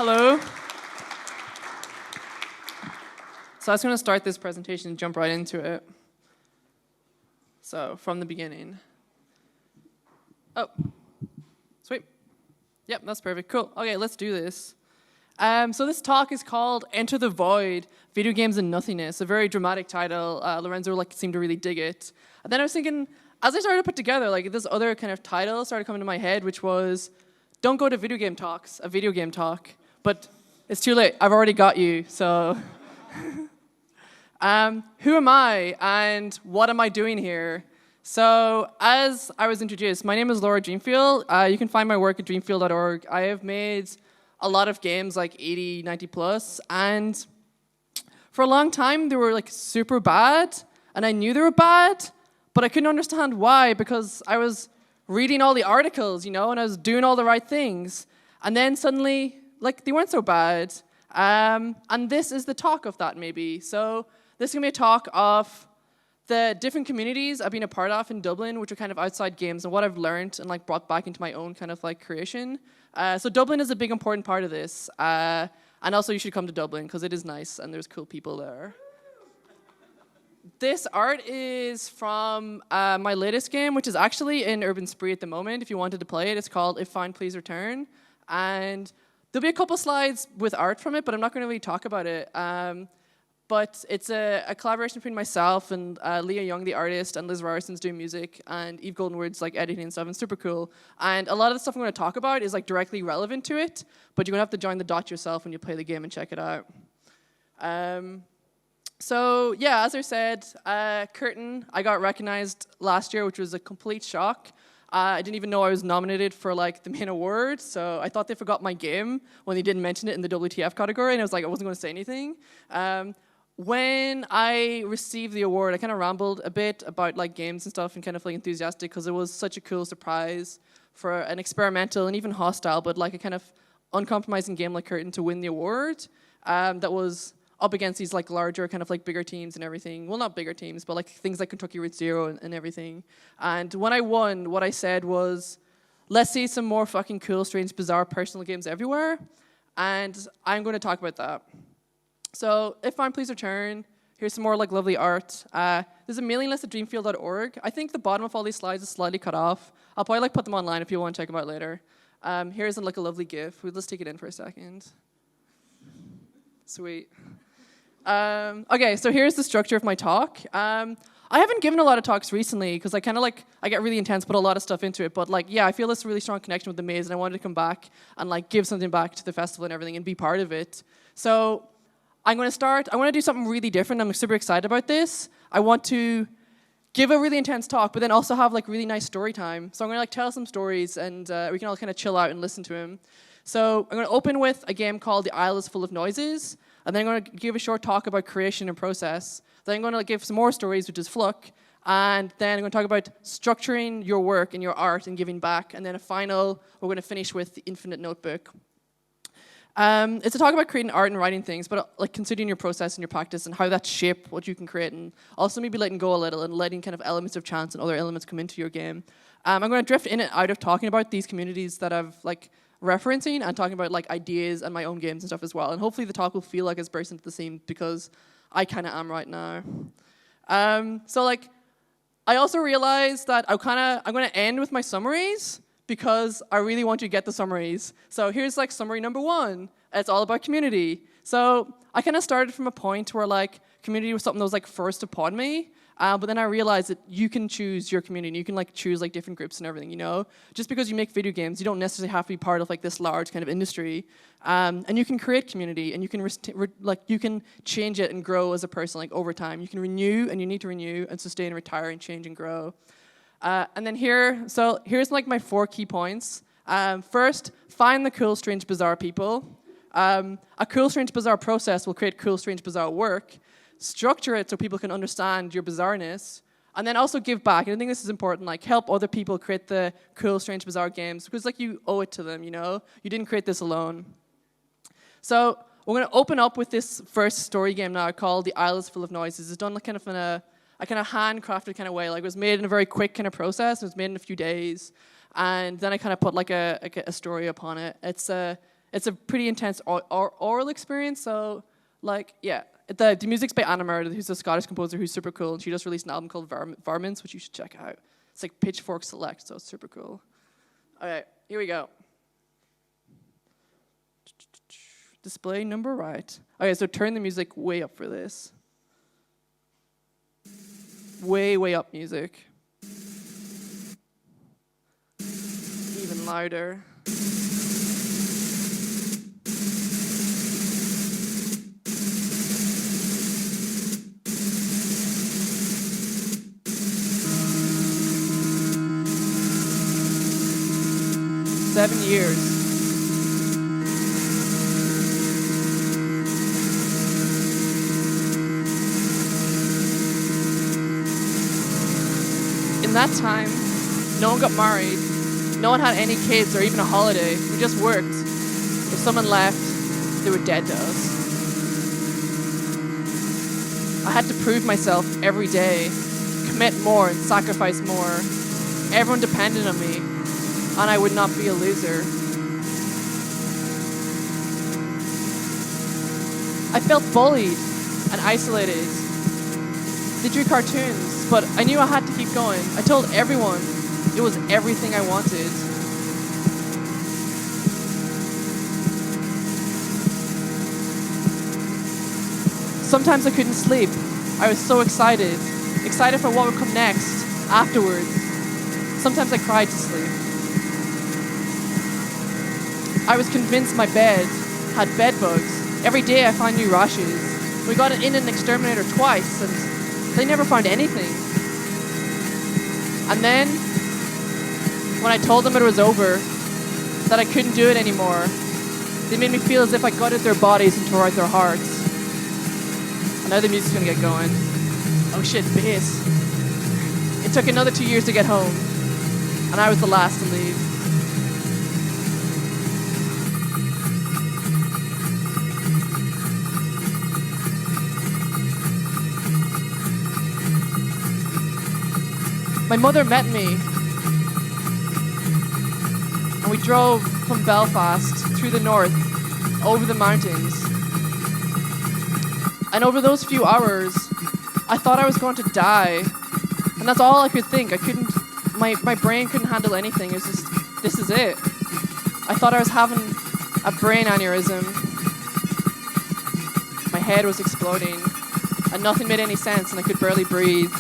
Hello. So I was going to start this presentation and jump right into it. So from the beginning. Oh, sweet. Yep, that's perfect. Cool. Okay, let's do this. So this talk is called Enter the Void, Video Games and Nothingness, a very dramatic title. Lorenzo seemed to really dig it. And then I was thinking, as I started to put together, this other kind of title started coming to my head, which was, don't go to video game talks, a video game talk. But it's too late. I've already got you, so. Who am I and what am I doing here? So as I was introduced, my name is Llaura Dreamfeel. You can find my work at dreamfeel.org. I have made a lot of games, like 80, 90 plus, and for a long time they were super bad, and I knew they were bad, but I couldn't understand why, because I was reading all the articles, and I was doing all the right things, and then suddenly, they weren't so bad. And this is the talk of that, maybe. So this is going to be a talk of the different communities I've been a part of in Dublin, which are kind of outside games, and what I've learned and brought back into my own kind of creation. So Dublin is a big important part of this. And also you should come to Dublin, because it is nice, and there's cool people there. This art is from my latest game, which is actually in Urban Spree at the moment. If you wanted to play it, it's called If Found, Please Return. And there'll be a couple slides with art from it, but I'm not going to really talk about it. But it's a collaboration between myself and Leah Young, the artist, and Liz Ryerson's doing music, and Eve Goldenwood's editing and stuff, and super cool. And a lot of the stuff I'm going to talk about is directly relevant to it, but you're going to have to join the dot yourself when you play the game and check it out. So yeah, as I said, Curtain, I got recognized last year, which was a complete shock. I didn't even know I was nominated for the main award, so I thought they forgot my game when they didn't mention it in the WTF category, and I was I wasn't going to say anything. When I received the award, I kind of rambled a bit about games and stuff, and kind of enthusiastic, because it was such a cool surprise for an experimental and even hostile, but a kind of uncompromising game like Curtain to win the award. That was up against these larger kind of bigger teams and everything. Well, not bigger teams, but things like Kentucky Route Zero and everything. And when I won, what I said was, let's see some more fucking cool, strange, bizarre personal games everywhere. And I'm going to talk about that. So if Found, Please Return. Here's some more lovely art. There's a mailing list at dreamfeel.org. I think the bottom of all these slides is slightly cut off. I'll probably put them online if you want to check them out later. Here's a lovely GIF. Let's take it in for a second. Sweet. Okay, so here's the structure of my talk. I haven't given a lot of talks recently because I kind of I get really intense, put a lot of stuff into it. But yeah, I feel this really strong connection with the maze, and I wanted to come back and give something back to the festival and everything and be part of it. So I want to do something really different. I'm super excited about this. I want to give a really intense talk, but then also have really nice story time. So I'm going to tell some stories, and we can all kind of chill out and listen to them. So I'm going to open with a game called The Isle is Full of Noises. And then I'm going to give a short talk about creation and process. Then I'm going to give some more stories, which is Fluck. And then I'm going to talk about structuring your work and your art and giving back. And then we're going to finish with The Infinite Notebook. It's a talk about creating art and writing things, but considering your process and your practice and how that shape what you can create, and also maybe letting go a little and letting kind of elements of chance and other elements come into your game. I'm going to drift in and out of talking about these communities that I've referencing and talking about ideas and my own games and stuff as well. And hopefully the talk will feel it's burst into the scene, because I kind of am right now. So I also realized that I'm going to end with my summaries, because I really want you to get the summaries. So here's summary number 1. It's all about community. So I kind of started from a point where community was something that was first upon me. But then I realized that you can choose your community. You can choose different groups and everything, Just because you make video games, you don't necessarily have to be part of this large kind of industry. And you can create community, and you can you can change it and grow as a person over time. You can renew, and you need to renew and sustain and retire and change and grow. And then here's my 4 key points. First, find the cool, strange, bizarre people. A cool, strange, bizarre process will create cool, strange, bizarre work. Structure it so people can understand your bizarreness, and then also give back. And I think this is important, help other people create the cool, strange, bizarre games, because you owe it to them, You didn't create this alone. So we're going to open up with this first story game now called The Isle is Full of Noises. It's done kind of in a handcrafted kind of way. It was made in a very quick kind of process. It was made in a few days, and then I kind of put a story upon it. It's a pretty intense oral experience. So, like, yeah. The music's by Anna Meredith, who's a Scottish composer who's super cool. And she just released an album called Varmints, which you should check out. It's like Pitchfork Select, so it's super cool. All right, here we go. Display number right. Okay, so turn the music way up for this. Way, way up music. Even louder. Seven years. In that time, no one got married, no one had any kids or even a holiday. We just worked. If someone left, they were dead to us. I had to prove myself every day, commit more and sacrifice more. Everyone depended on me, and I would not be a loser. I felt bullied and isolated. They drew cartoons, but I knew I had to keep going. I told everyone it was everything I wanted. Sometimes I couldn't sleep. I was so excited for what would come next, afterwards. Sometimes I cried to sleep. I was convinced my bed had bed bugs. Every day I found new rashes. We got in an exterminator twice, and they never found anything. And then, when I told them it was over, that I couldn't do it anymore, they made me feel as if I gutted their bodies and tore out their hearts. And now the music's gonna get going. Oh shit, bass. It took another 2 years to get home, and I was the last to leave. My mother met me, and we drove from Belfast through the north, over the mountains. And over those few hours, I thought I was going to die. And that's all I could think. My brain couldn't handle anything. It was just, this is it. I thought I was having a brain aneurysm. My head was exploding, and nothing made any sense, and I could barely breathe.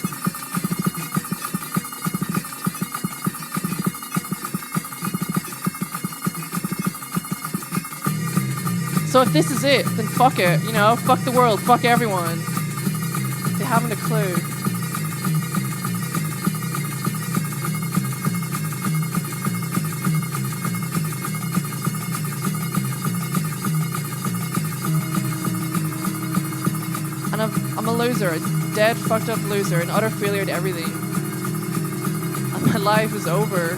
So if this is it, then fuck it, fuck the world, fuck everyone. They haven't a clue. And I'm a loser, a dead, fucked up loser, an utter failure at everything. And my life is over.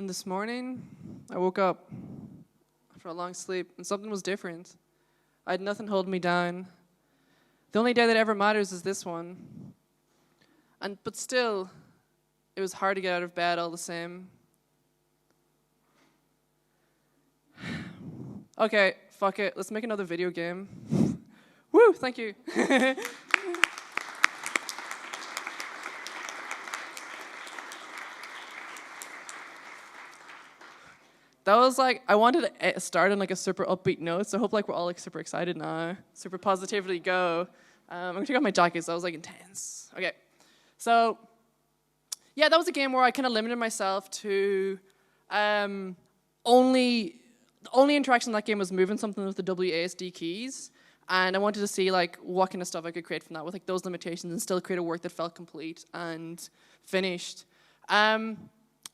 And this morning, I woke up after a long sleep, and something was different. I had nothing holding me down. The only day that ever matters is this one. But still, it was hard to get out of bed all the same. Okay, fuck it. Let's make another video game. Woo, thank you. That was like, I wanted to start on like a super upbeat note, so I hope like we're all like super excited now. Super positively go. I'm gonna take off my jacket, so I was like intense. Okay, so yeah, that was a game where I kind of limited myself to the only interaction in that game was moving something with the WASD keys, and I wanted to see like what kind of stuff I could create from that with like those limitations and still create a work that felt complete and finished.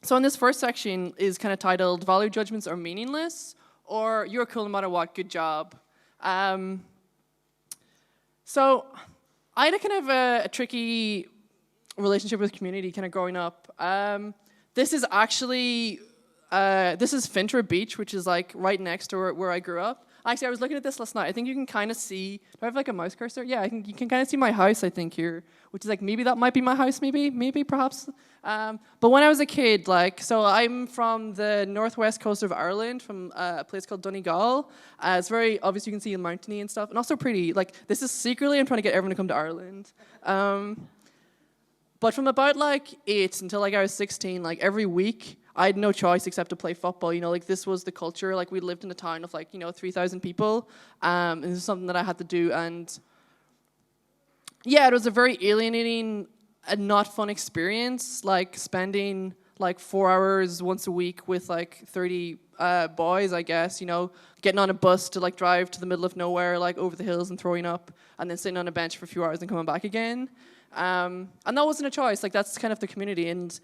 So in this first section is kind of titled "Value Judgments Are Meaningless" or "You're cool no matter what, good job." So I had a kind of a tricky relationship with community kind of growing up. This is actually, this is Fintra Beach, which is like right next to where I grew up. Actually, I was looking at this last night. I think you can kind of see, do I have like a mouse cursor? Yeah, I think you can kind of see my house, I think, here, which is like, maybe that might be my house, maybe, perhaps. But when I was a kid, like, so I'm from the northwest coast of Ireland, from a place called Donegal. It's very obvious, you can see the mountainy and stuff, and also pretty. Like, this is secretly, I'm trying to get everyone to come to Ireland. But from about like 8 until like I was 16, like every week, I had no choice except to play football. You know, like this was the culture. Like we lived in a town of like, 3,000 people. And this is something that I had to do. And yeah, it was a very alienating and not fun experience. Like spending like 4 hours once a week with like 30 boys, I guess, getting on a bus to like drive to the middle of nowhere, like over the hills and throwing up, and then sitting on a bench for a few hours and coming back again. And that wasn't a choice. Like that's kind of the community. And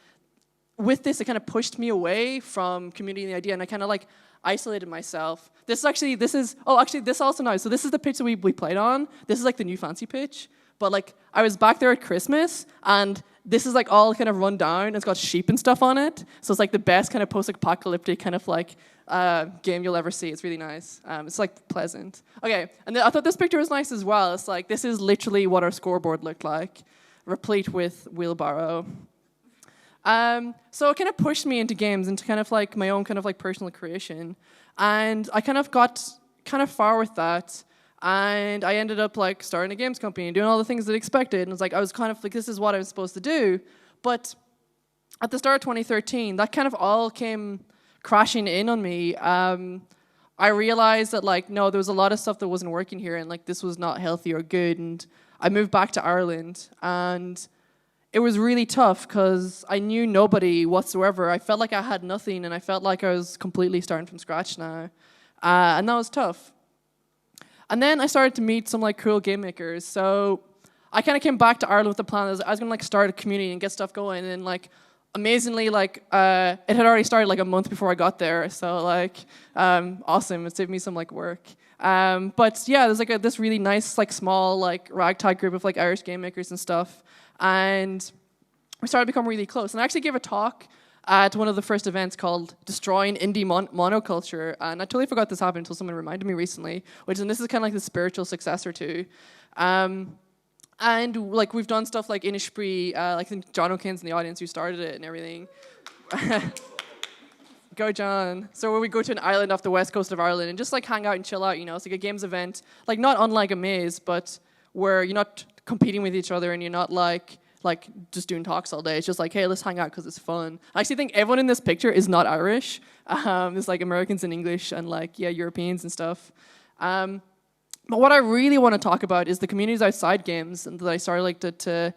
with this, it kind of pushed me away from community and the idea, and I kind of like isolated myself. This is also nice. So this is the pitch that we played on. This is like the new fancy pitch. But like I was back there at Christmas, and this is like all kind of run down. It's got sheep and stuff on it. So it's like the best kind of post-apocalyptic kind of like game you'll ever see. It's really nice. It's like pleasant. Okay, and I thought this picture was nice as well. It's like this is literally what our scoreboard looked like, replete with wheelbarrow. So it kind of pushed me into games, into kind of like my own kind of like personal creation. And I kind of got kind of far with that. And I ended up like starting a games company and doing all the things that I expected. And it was like, I was kind of like, this is what I was supposed to do. But at the start of 2013, that kind of all came crashing in on me. I realized that like, no, there was a lot of stuff that wasn't working here, and like this was not healthy or good. And I moved back to Ireland, and it was really tough because I knew nobody whatsoever. I felt like I had nothing, and I felt like I was completely starting from scratch now. And that was tough. And then I started to meet some like cool game makers. So I kind of came back to Ireland with the plan that I was going to like start a community and get stuff going. And like amazingly, like it had already started like a month before I got there. So like awesome. It saved me some like work. But yeah, there's like this really nice like small like ragtag group of like Irish game makers and stuff. And we started to become really close. And I actually gave a talk at one of the first events called Destroying Indie Monoculture. And I totally forgot this happened until someone reminded me recently, and this is kind of like the spiritual successor to. And like we've done stuff like Innisfree, like I think John O'Kane's in the audience who started it and everything. Go John. So where we go to an island off the west coast of Ireland and just like hang out and chill out, It's like a games event, like not unlike a maze, but where you're not competing with each other and you're not like just doing talks all day. It's just like, hey, let's hang out because it's fun. I actually think everyone in this picture is not Irish. There's like Americans and English and like, yeah, Europeans and stuff. But what I really want to talk about is the communities outside games, and that I started like to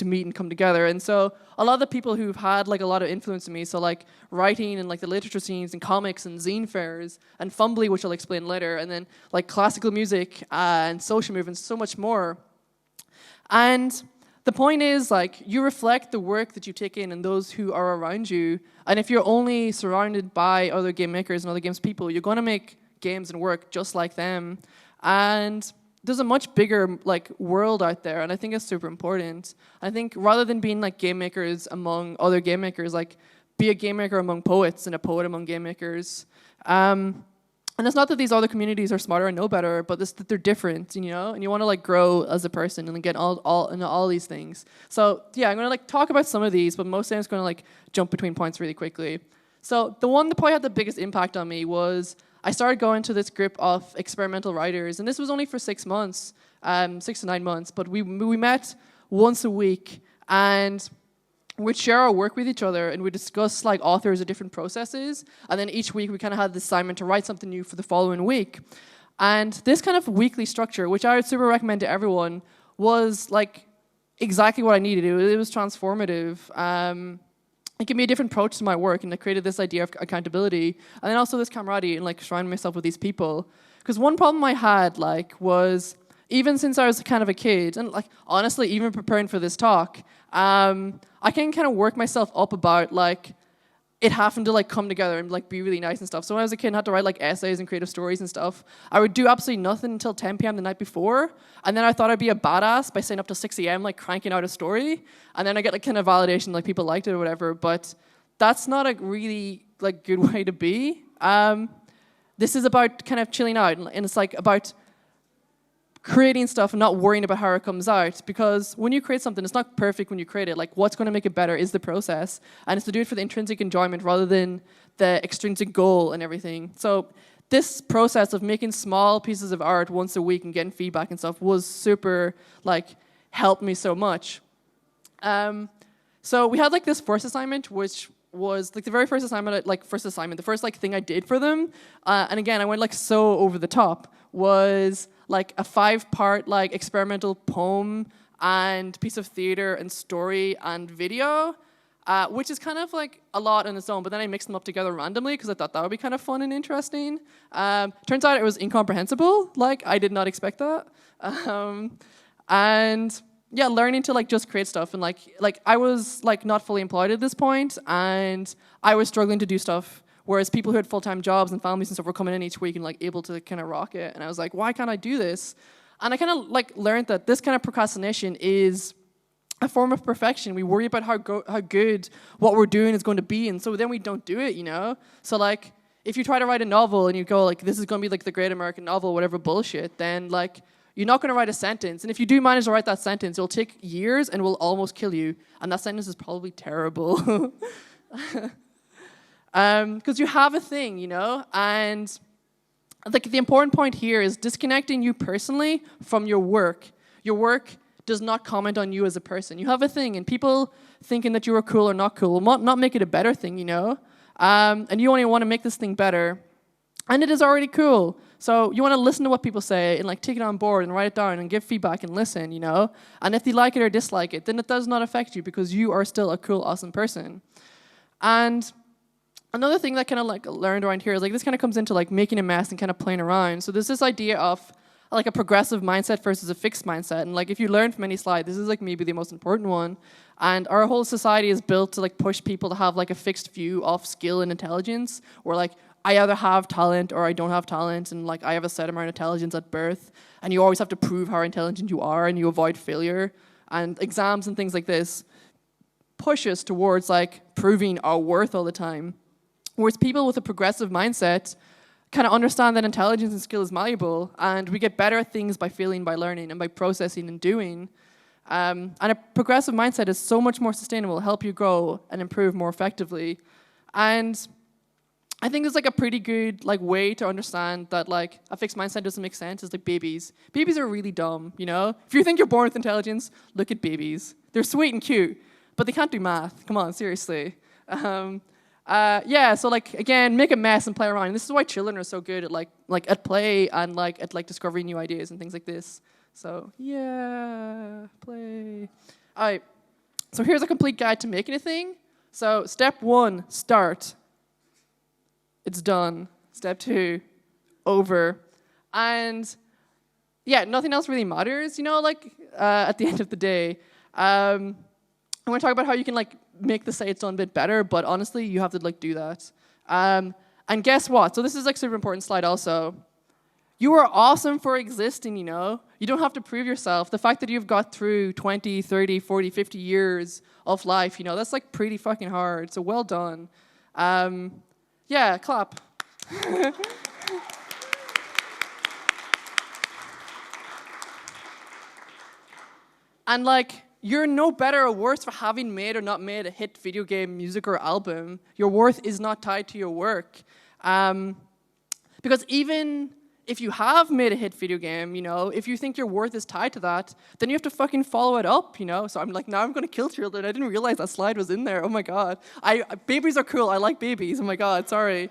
meet and come together. And so a lot of the people who've had like a lot of influence on me, so like writing and like the literature scenes and comics and zine fairs and Fumbly, which I'll explain later, and then like classical music and social movements, so much more. And the point is, like, you reflect the work that you take in and those who are around you. And if you're only surrounded by other game makers and other games people, you're going to make games and work just like them. And there's a much bigger, like, world out there, and I think it's super important. I think rather than being, like, game makers among other game makers, like, be a game maker among poets and a poet among game makers. And it's not that these other communities are smarter and know better, but it's that they're different, you know? And you want to like grow as a person and get all into all these things. So yeah, I'm going to like talk about some of these, but mostly I'm just going to like jump between points really quickly. So the one that probably had the biggest impact on me was I started going to this group of experimental writers, and this was only for 6 months, 6 to 9 months, but we met once a week, and we'd share our work with each other, and we'd discuss like authors of different processes, and then each week we kind of had the assignment to write something new for the following week. And this kind of weekly structure, which I would super recommend to everyone, was like exactly what I needed. It was transformative. It gave me a different approach to my work, and it created this idea of accountability, and then also this camaraderie and like surrounding myself with these people. Because one problem I had like was, even since I was kind of a kid, and like honestly, even preparing for this talk, I can kind of work myself up about like it having to like come together and like be really nice and stuff. So when I was a kid and had to write like essays and creative stories and stuff, I would do absolutely nothing until 10 p.m. the night before, and then I thought I'd be a badass by staying up till 6 a.m. like cranking out a story, and then I get like kind of validation like people liked it or whatever. But that's not a really like good way to be. This is about kind of chilling out, and it's like about creating stuff and not worrying about how it comes out, because when you create something, it's not perfect when you create it. Like what's going to make it better is the process, and it's to do it for the intrinsic enjoyment rather than the extrinsic goal and everything. So this process of making small pieces of art once a week and getting feedback and stuff was super like helped me so much. So we had like this first assignment, which was like the very first assignment, the first like thing I did for them, and again I went like so over the top, was like a 5-part like experimental poem and piece of theater and story and video, which is kind of like a lot on its own, but then I mixed them up together randomly because I thought that would be kind of fun and interesting. Turns out it was incomprehensible. Like I did not expect that. And yeah, learning to like just create stuff, and like I was like not fully employed at this point, and I was struggling to do stuff, whereas people who had full-time jobs and families and stuff were coming in each week and like able to kind of rock it. And I was like, why can't I do this? And I kind of like learned that this kind of procrastination is a form of perfection. We worry about how good what we're doing is going to be, and so then we don't do it, you know? So like if you try to write a novel and you go like, this is going to be like the great American novel, whatever bullshit, then like you're not going to write a sentence. And if you do manage to write that sentence, it'll take years and will almost kill you. And that sentence is probably terrible. Because you have a thing, you know? And like the important point here is disconnecting you personally from your work. Your work does not comment on you as a person. You have a thing, and people thinking that you are cool or not cool will not make it a better thing, you know? And you only want to make this thing better. And it is already cool. So you want to listen to what people say and like take it on board and write it down and give feedback and listen, you know? And if they like it or dislike it, then it does not affect you because you are still a cool, awesome person. And another thing that kind of like learned around here is like this kind of comes into like making a mess and kind of playing around. So there's this idea of like a progressive mindset versus a fixed mindset. And like if you learn from any slide, this is like maybe the most important one. And our whole society is built to like push people to have like a fixed view of skill and intelligence, or like I either have talent or I don't have talent, and like I have a set amount of intelligence at birth, and you always have to prove how intelligent you are, and you avoid failure. And exams and things like this push us towards like proving our worth all the time. Whereas people with a progressive mindset kind of understand that intelligence and skill is malleable, and we get better at things by feeling, by learning, and by processing and doing. And a progressive mindset is so much more sustainable, help you grow and improve more effectively. And I think there's like a pretty good like way to understand that like a fixed mindset doesn't make sense is like babies. Babies are really dumb, you know? If you think you're born with intelligence, look at babies. They're sweet and cute, but they can't do math. Come on, seriously. Yeah, so like again, make a mess and play around. And this is why children are so good at like at play and like at like discovering new ideas and things like this. So yeah, play. All right. So here's a complete guide to making a thing. So step 1, start. It's done. Step 2, over. And yeah, nothing else really matters, you know, like at the end of the day. I want to talk about how you can like make the say it's done a bit better, but honestly, you have to like do that. And guess what? So this is like super important slide also. you are awesome for existing, you know? You don't have to prove yourself. The fact that you've got through 20, 30, 40, 50 years of life, you know, that's like pretty fucking hard. So well done. Yeah, clap. And like, you're no better or worse for having made or not made a hit video game, music, or album. Your worth is not tied to your work. Because even if you have made a hit video game, you know, if you think your worth is tied to that, then you have to fucking follow it up, you know? So I'm like, now I'm gonna kill children. I didn't realize that slide was in there. Oh my God. Babies are cool. I like babies. Oh my God, sorry.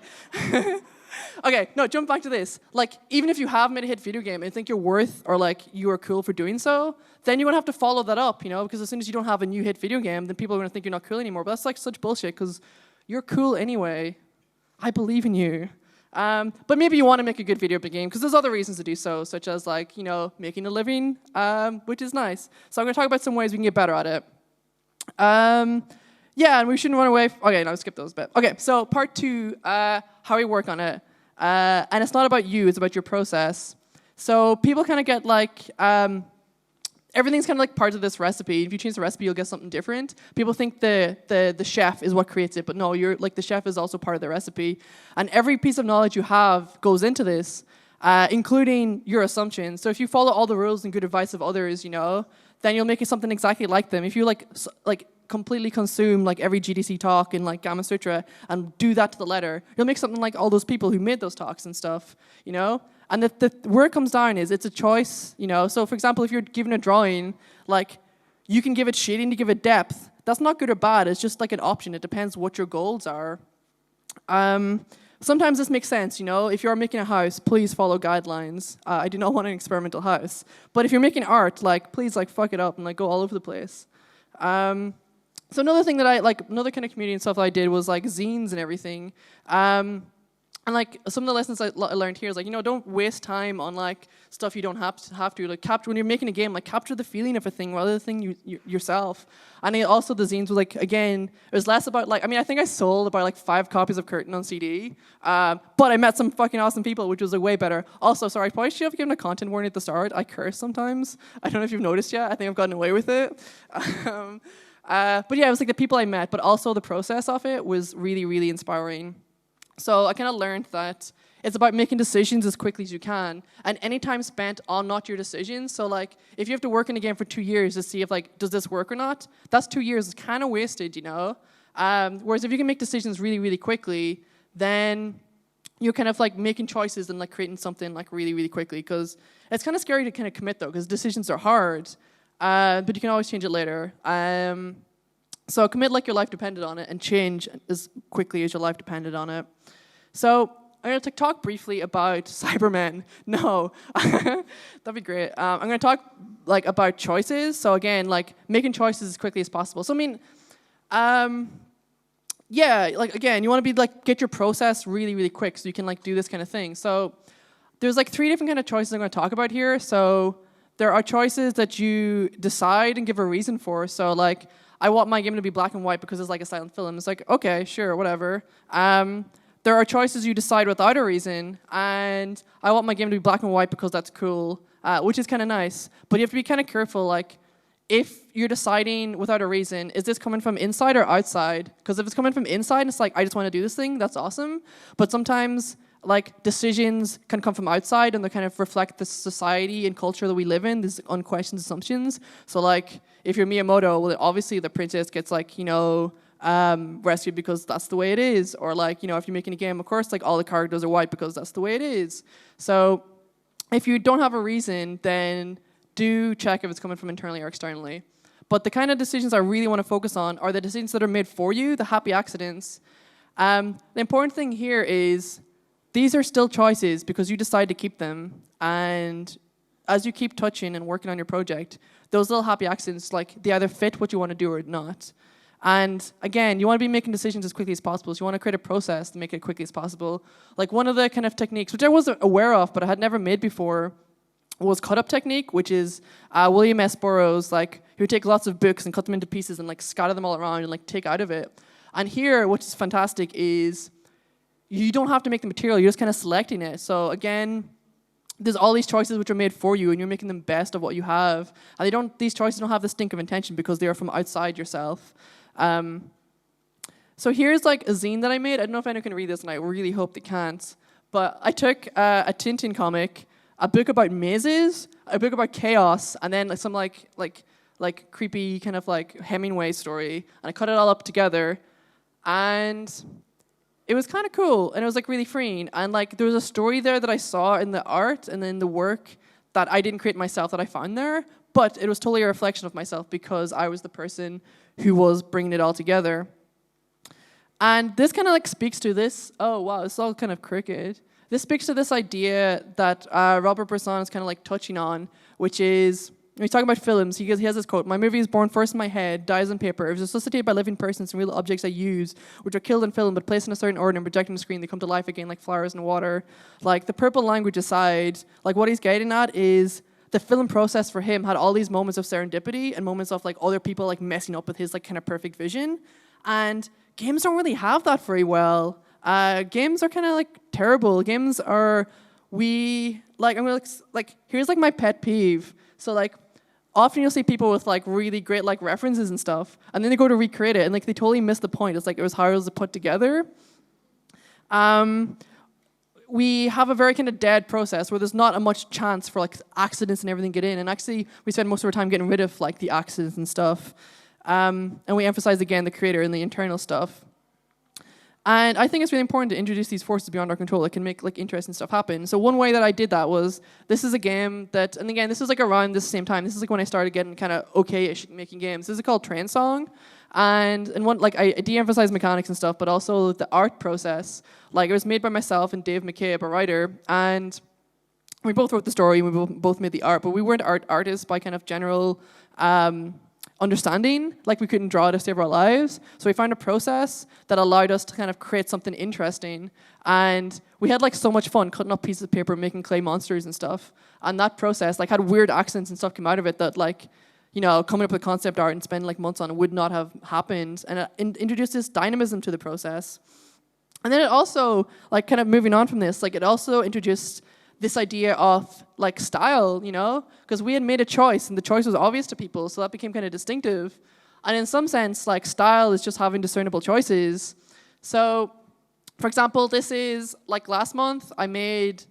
Okay, no, jump back to this. Like, even if you have made a hit video game and think you're worth or like you are cool for doing so, then you're gonna have to follow that up, you know? Because as soon as you don't have a new hit video game, then people are gonna think you're not cool anymore. But that's like such bullshit because you're cool anyway. I believe in you. But maybe you want to make a good video game because there's other reasons to do so, such as like, you know, making a living, which is nice. So I'm going to talk about some ways we can get better at it. Yeah, and we shouldn't run away. Okay, now skip those bit. Okay, so part 2, how we work on it. And it's not about you, it's about your process. So people kind of get like, everything's kind of like part of this recipe. If you change the recipe, you'll get something different. People think the chef is what creates it, but no, you're like the chef is also part of the recipe. And every piece of knowledge you have goes into this, including your assumptions. So if you follow all the rules and good advice of others, you know, then you'll make it something exactly like them. If you like completely consume like every GDC talk in like Gamma Sutra and do that to the letter, you'll make something like all those people who made those talks and stuff, you know? And where it comes down is it's a choice, you know? So for example, if you're given a drawing, like you can give it shading to give it depth. That's not good or bad, it's just like an option. It depends what your goals are. Sometimes this makes sense, you know? If you're making a house, please follow guidelines. I do not want an experimental house. But if you're making art, like please like fuck it up and like go all over the place. So another thing that another kind of community and stuff that I did was like zines and everything. And like some of the lessons I learned here is like, you know, don't waste time on like stuff you don't have to. Like capture, when you're making a game, like capture the feeling of a thing rather than the thing yourself. And also the zines were like, again, it was less about like, I mean, I think I sold about like 5 copies of Curtain on CD. But I met some fucking awesome people, which was like way better. Also, sorry, I probably should have given a content warning at the start. I curse sometimes. I don't know if you've noticed yet. I think I've gotten away with it. But yeah, it was like the people I met, but also the process of it was really, really inspiring. So I kind of learned that it's about making decisions as quickly as you can, and any time spent on not your decisions. So like, if you have to work in a game for 2 years to see if like, does this work or not, that's 2 years. It's kind of wasted, you know? Whereas if you can make decisions really, really quickly, then you're kind of like making choices and like creating something like really, really quickly, because it's kind of scary to kind of commit though, because decisions are hard. But you can always change it later. So commit like your life depended on it and change as quickly as your life depended on it. So I'm going to talk briefly about Cybermen. No, that'd be great. I'm going to talk like about choices. So again, like making choices as quickly as possible. So I mean, yeah, like again, you want to be like get your process really, really quick so you can like do this kind of thing. So there's like 3 different kind of choices I'm going to talk about here. So there are choices that you decide and give a reason for. So like, I want my game to be black and white because it's like a silent film. It's like, okay, sure, whatever. There are choices you decide without a reason, and I want my game to be black and white because that's cool, which is kind of nice. But you have to be kind of careful, like, if you're deciding without a reason, is this coming from inside or outside? Because if it's coming from inside, it's like, I just want to do this thing, that's awesome. But sometimes, like, decisions can come from outside, and they kind of reflect the society and culture that we live in, these unquestioned assumptions. So, like, if you're Miyamoto, well, obviously the princess gets, like, you know, rescued because that's the way it is. Or, like, you know, if you're making a game, of course, like, all the characters are white because that's the way it is. So, if you don't have a reason, then do check if it's coming from internally or externally. But the kind of decisions I really want to focus on are the decisions that are made for you, the happy accidents. The important thing here is these are still choices because you decide to keep them. And as you keep touching and working on your project, those little happy accidents, like, they either fit what you want to do or not. And again, you want to be making decisions as quickly as possible. So you want to create a process to make it as quickly as possible. Like, one of the kind of techniques, which I wasn't aware of, but I had never made before, was cut-up technique, which is William S. Burroughs, like, who would take lots of books and cut them into pieces and, like, scatter them all around and, like, take out of it. And here, which is fantastic, is you don't have to make the material. You're just kind of selecting it. So again, there's all these choices which are made for you, and you're making them best of what you have. And these choices don't have the stink of intention because they are from outside yourself. So here's like a zine that I made. I don't know if anyone can read this, and I really hope they can't. But I took a Tintin comic, a book about mazes, a book about chaos, and then some like creepy kind of like Hemingway story, and I cut it all up together, and it was kind of cool, and it was like really freeing. And like there was a story there that I saw in the art and in the work that I didn't create myself that I found there, but it was totally a reflection of myself because I was the person who was bringing it all together. And this kind of like speaks to this. Oh wow, it's all kind of crooked. This speaks to this idea that Robert Bresson is kind of like touching on, which is when he's talking about films. He has this quote: "My movie is born first in my head, dies on paper. It is associated by living persons and real objects I use, which are killed in film, but placed in a certain order and projected on the screen. They come to life again like flowers in water." Like the purple language aside, like what he's getting at is the film process for him had all these moments of serendipity and moments of like other people like messing up with his like kind of perfect vision, and games don't really have that very well. Games are kind of like terrible. Games are here's like my pet peeve. So like often you'll see people with like really great like references and stuff, and then they go to recreate it and like they totally miss the point. It's like it was how it was put together. We have a very kind of dead process where there's not a much chance for like accidents and everything get in, and actually we spend most of our time getting rid of like the accidents and stuff. And we emphasize again the creator and the internal stuff. And I think it's really important to introduce these forces beyond our control that can make like interesting stuff happen. So one way that I did that was, this is a game that, and again, this is like around the same time. This is like when I started getting kind of okay-ish at making games. This is called Train Song. And one, like I de-emphasize mechanics and stuff, but also the art process. Like it was made by myself and Dave McCabe, a writer, and we both wrote the story and we both made the art, but we weren't artists by kind of general understanding. Like we couldn't draw to save our lives, so we found a process that allowed us to kind of create something interesting, and we had like so much fun cutting up pieces of paper, making clay monsters and stuff. And that process like had weird accents and stuff come out of it that like, you know, coming up with concept art and spending like months on it would not have happened, and it introduced this dynamism to the process. And then it also, like kind of moving on from this, like it also introduced this idea of like style, you know, because we had made a choice and the choice was obvious to people, so that became kind of distinctive. And in some sense, like style is just having discernible choices. So, for example, this is like last month I made,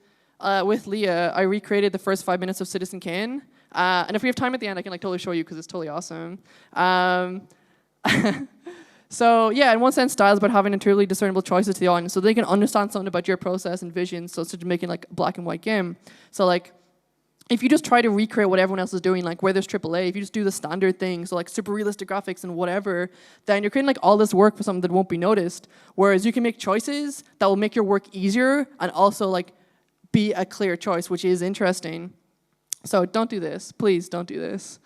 with Leah, I recreated the first 5 minutes of Citizen Kane. And if we have time at the end, I can like totally show you because it's totally awesome. So yeah, in one sense, style is about having entirely discernible choices to the audience, so they can understand something about your process and vision, so instead of making like a black and white game. So like, if you just try to recreate what everyone else is doing, like where there's AAA, if you just do the standard things, so like super realistic graphics and whatever, then you're creating like all this work for something that won't be noticed. Whereas you can make choices that will make your work easier and also like be a clear choice, which is interesting. So don't do this, please don't do this.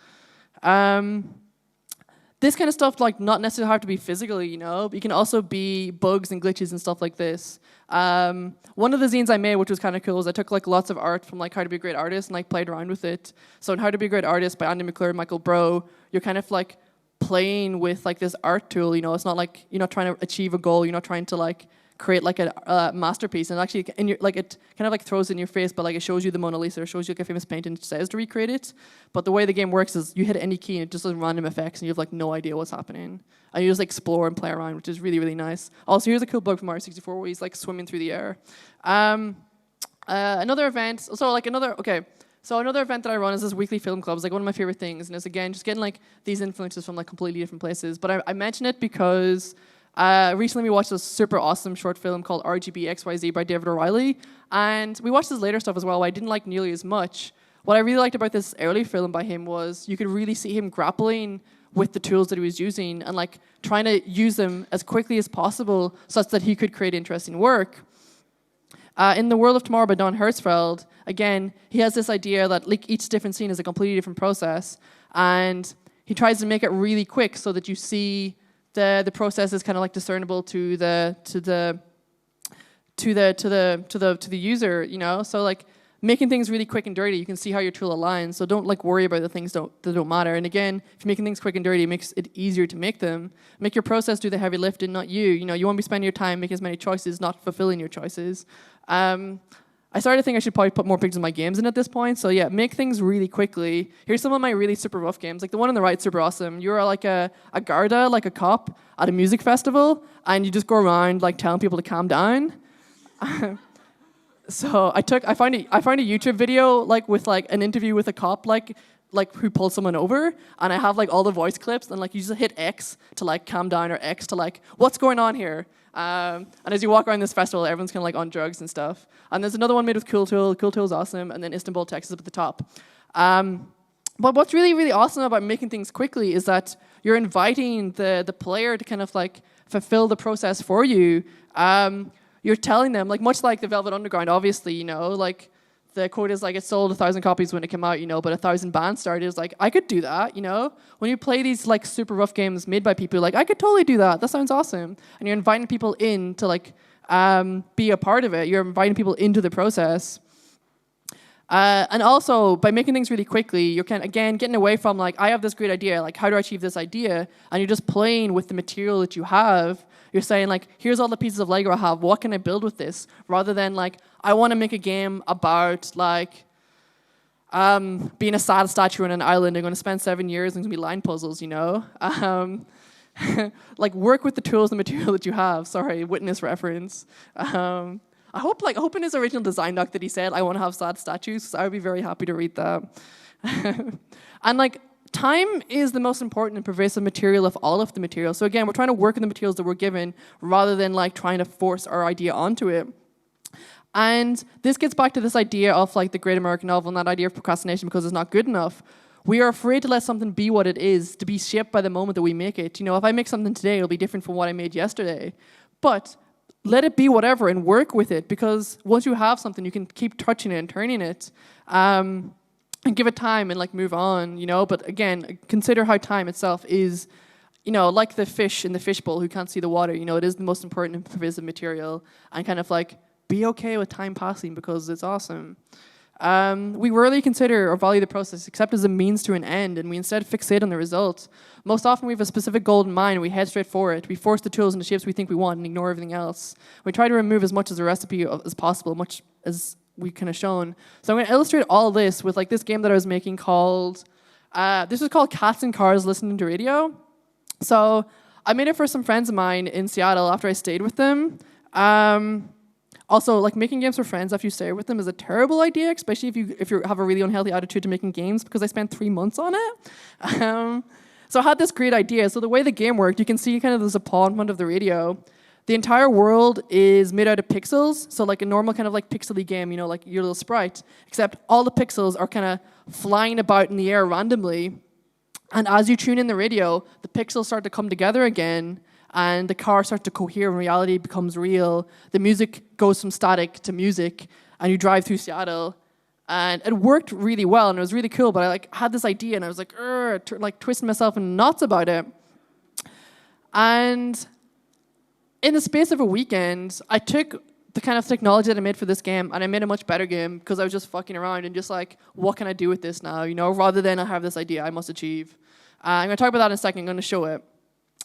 This kind of stuff, like, not necessarily have to be physically, you know, but you can also be bugs and glitches and stuff like this. One of the zines I made, which was kind of cool, is I took like lots of art from like How to Be a Great Artist and like played around with it. So in How to Be a Great Artist by Andy McClure and Michael Bro, you're kind of like playing with like this art tool, you know. It's not like you're not trying to achieve a goal, you're not trying to like create like a masterpiece, and actually in your, like it kind of like throws it in your face, but like it shows you the Mona Lisa, or shows you like a famous painting, and says to recreate it. But the way the game works is you hit any key and it just does random effects and you have like no idea what's happening, and you just like explore and play around, which is really, really nice. Also, here's a cool bug from Mario 64 where he's like swimming through the air. Another event, so another event that I run is this weekly film club. It's like one of my favorite things, and it's again just getting like these influences from like completely different places. But I mention it because recently we watched this super awesome short film called RGB XYZ by David O'Reilly, and we watched his later stuff as well, I didn't like nearly as much. What I really liked about this early film by him was you could really see him grappling with the tools that he was using and like trying to use them as quickly as possible such that he could create interesting work. In The World of Tomorrow by Don Hertzfeld, again, he has this idea that like each different scene is a completely different process, and he tries to make it really quick so that you see the process is kind of like discernible to the user, you know. So like making things really quick and dirty, you can see how your tool aligns. So don't like worry about the things that don't matter. And again, if you're making things quick and dirty, it makes it easier to make them. Make your process do the heavy lifting, not you. You know, you want to be spending your time making as many choices, not fulfilling your choices. I started to think I should probably put more pictures of my games in at this point. So yeah, make things really quickly. Here's some of my really super rough games. Like the one on the right, super awesome. You're like a Garda, like a cop at a music festival, and you just go around like telling people to calm down. So I found a YouTube video like with like an interview with a cop like who pulled someone over, and I have like all the voice clips, and like you just hit X to like calm down or X to like what's going on here. And as you walk around this festival, everyone's kind of like on drugs and stuff. And there's another one made with Cool Tool. Cool Tool's awesome, and then Istanbul, Texas up at the top. But what's really, really awesome about making things quickly is that you're inviting the player to kind of like fulfill the process for you. You're telling them, like much like the Velvet Underground, obviously, you know, like the quote is like it sold 1,000 copies when it came out, you know, but 1,000 bands started. It's like I could do that, you know. When you play these like super rough games made by people, like I could totally do that. That sounds awesome. And you're inviting people in to like be a part of it. You're inviting people into the process. And also, by making things really quickly, you're kind of, again, getting away from like, I have this great idea, like how do I achieve this idea? And you're just playing with the material that you have. You're saying like, here's all the pieces of Lego I have, what can I build with this? Rather than like, I want to make a game about like being a sad statue on an island. I'm going to spend 7 years and it's going to be line puzzles, you know? Like work with the tools and material that you have. Sorry, witness reference. I hope in his original design doc that he said, I want to have sad statues, so I would be very happy to read that. And like, time is the most important and pervasive material of all of the materials. So again, we're trying to work with the materials that we're given rather than like trying to force our idea onto it. And this gets back to this idea of like the great American novel and that idea of procrastination because it's not good enough. We are afraid to let something be what it is, to be shaped by the moment that we make it. You know, if I make something today, it'll be different from what I made yesterday. But let it be whatever and work with it, because once you have something, you can keep touching it and turning it and give it time and like move on, you know. But again, consider how time itself is, you know, like the fish in the fishbowl who can't see the water. You know, it is the most important and pervasive material, and kind of like be okay with time passing because it's awesome. We rarely consider or value the process except as a means to an end, and we instead fixate on the result. Most often we have a specific goal in mind and we head straight for it. We force the tools and the shapes we think we want and ignore everything else. We try to remove as much of the recipe as possible, much as we kind of shown. So I'm going to illustrate all this with like this game that I was making called, this was called Cats and Cars Listening to Radio. So I made it for some friends of mine in Seattle after I stayed with them. Also, like making games for friends after you stay with them is a terrible idea, especially if you have a really unhealthy attitude to making games, because I spent 3 months on it. So I had this great idea. So the way the game worked, you can see kind of there's a paw in front of the radio. The entire world is made out of pixels, so like a normal kind of like pixely game, you know, like your little sprite, except all the pixels are kind of flying about in the air randomly. And as you tune in the radio, the pixels start to come together again, and the car starts to cohere and reality becomes real. The music goes from static to music, and you drive through Seattle. And it worked really well, and it was really cool, but I like had this idea, and I was like, like twisting myself in knots about it. And in the space of a weekend, I took the kind of technology that I made for this game, and I made a much better game, because I was just fucking around and just like, what can I do with this now, you know, rather than I have this idea I must achieve. I'm going to talk about that in a second. I'm going to show it.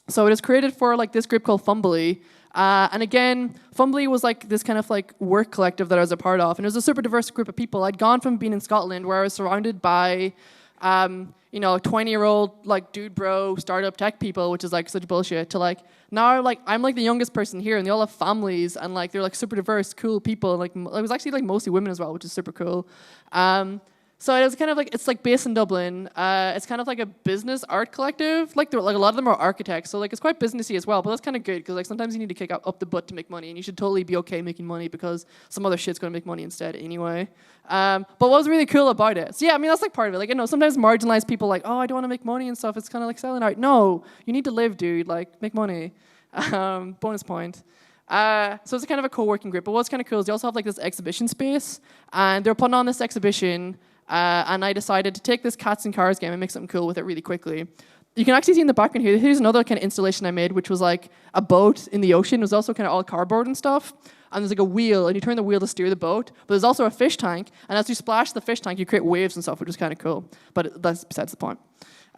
So it was created for like this group called Fumbly. And again, Fumbly was like this kind of like work collective that I was a part of. And it was a super diverse group of people. I'd gone from being in Scotland where I was surrounded by, you know, 20-year-old like dude bro startup tech people, which is like such bullshit, to like now like I'm like the youngest person here and they all have families and like they're like super diverse, cool people. And like it was actually like mostly women as well, which is super cool. So it was kind of like, it's like based in Dublin. It's kind of like a business art collective. Like a lot of them are architects, so like it's quite businessy as well. But that's kind of good because like sometimes you need to kick up the butt to make money, and you should totally be okay making money because some other shit's gonna make money instead anyway. But what was really cool about it? So yeah, I mean that's like part of it. Like, you know, sometimes marginalized people like, oh, I don't want to make money and stuff. It's kind of like selling art. No, you need to live, dude. Like make money. Bonus point. So it's kind of a co-working group. But what's kind of cool is they also have like this exhibition space, and they're putting on this exhibition. And I decided to take this Cats and Cars game and make something cool with it really quickly. You can actually see in the background here, here's another kind of installation I made, which was like a boat in the ocean. It was also kind of all cardboard and stuff. And there's like a wheel, and you turn the wheel to steer the boat. But there's also a fish tank, and as you splash the fish tank, you create waves and stuff, which is kind of cool. But that's besides the point.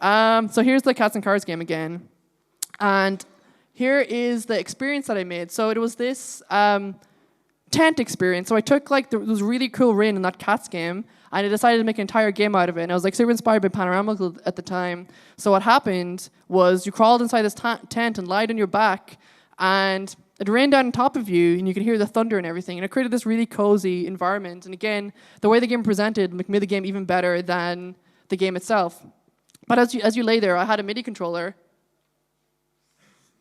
So here's the Cats and Cars game again. And here is the experience that I made. So it was this tent experience. So I took like there was really cool rain in that Cats game, and I decided to make an entire game out of it. And I was like super inspired by Panoramical at the time. So what happened was you crawled inside this tent and lied on your back, and it rained down on top of you, and you could hear the thunder and everything. And it created this really cozy environment. And again, the way the game presented made the game even better than the game itself. But as you lay there, I had a MIDI controller,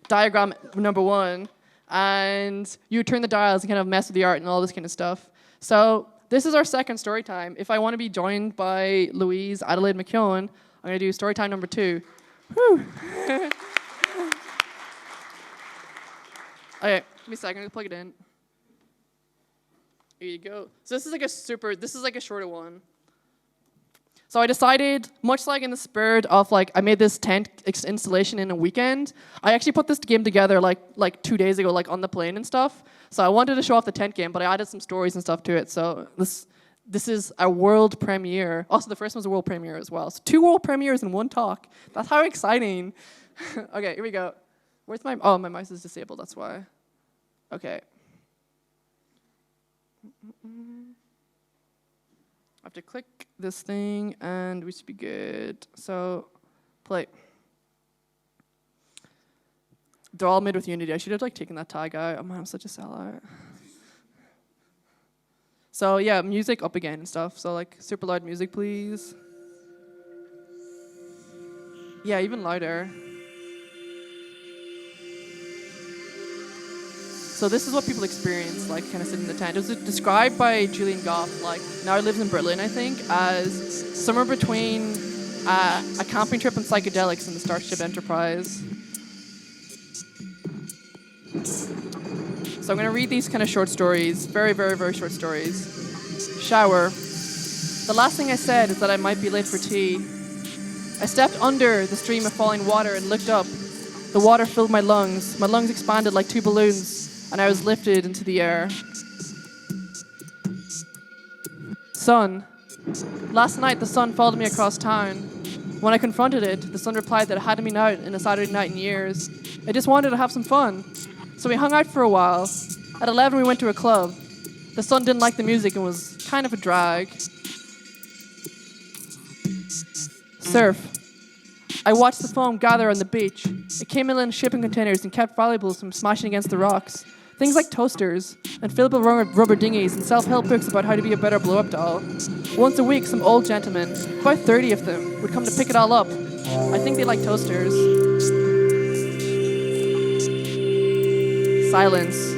diagram number 1, and you would turn the dials and kind of mess with the art and all this kind of stuff. So this is our second story time. If I want to be joined by Louise Adelaide McKeown, I'm going to do story time number 2. Whew. Okay, give me a second, I'm going to plug it in. Here you go. So this is like a shorter one. So I decided, much like in the spirit of like, I made this tent installation in a weekend. I actually put this game together like 2 days ago, like on the plane and stuff. So I wanted to show off the tent game, but I added some stories and stuff to it. So this is a world premiere. Also, the first one's a world premiere as well. So 2 world premieres in one talk. That's how exciting. Okay, here we go. Where's my mouse is disabled, that's why. Okay. I have to click this thing, and we should be good. So, play. They're all made with Unity. I should have taken that tag out. Oh man, I'm such a sellout. So yeah, music up again and stuff. So like super loud music, please. Yeah, even louder. So this is what people experience, like kind of sitting in the tent. It was described by Julian Goff, like now he lives in Berlin, I think, as somewhere between a camping trip and psychedelics in the Starship Enterprise. So I'm going to read these kind of short stories, very, very, very short stories. Shower. The last thing I said is that I might be late for tea. I stepped under the stream of falling water and looked up. The water filled my lungs. My lungs expanded like 2 balloons. And I was lifted into the air. Sun. Last night, the sun followed me across town. When I confronted it, the sun replied that it hadn't been out in a Saturday night in years. It just wanted to have some fun. So we hung out for a while. At 11, we went to a club. The sun didn't like the music and was kind of a drag. Surf. I watched the foam gather on the beach. It came in shipping containers and kept valuables from smashing against the rocks. Things like toasters, and fillable rubber dinghies, and self-help books about how to be a better blow-up doll. Once a week, some old gentlemen, about 30 of them, would come to pick it all up. I think they like toasters. Silence.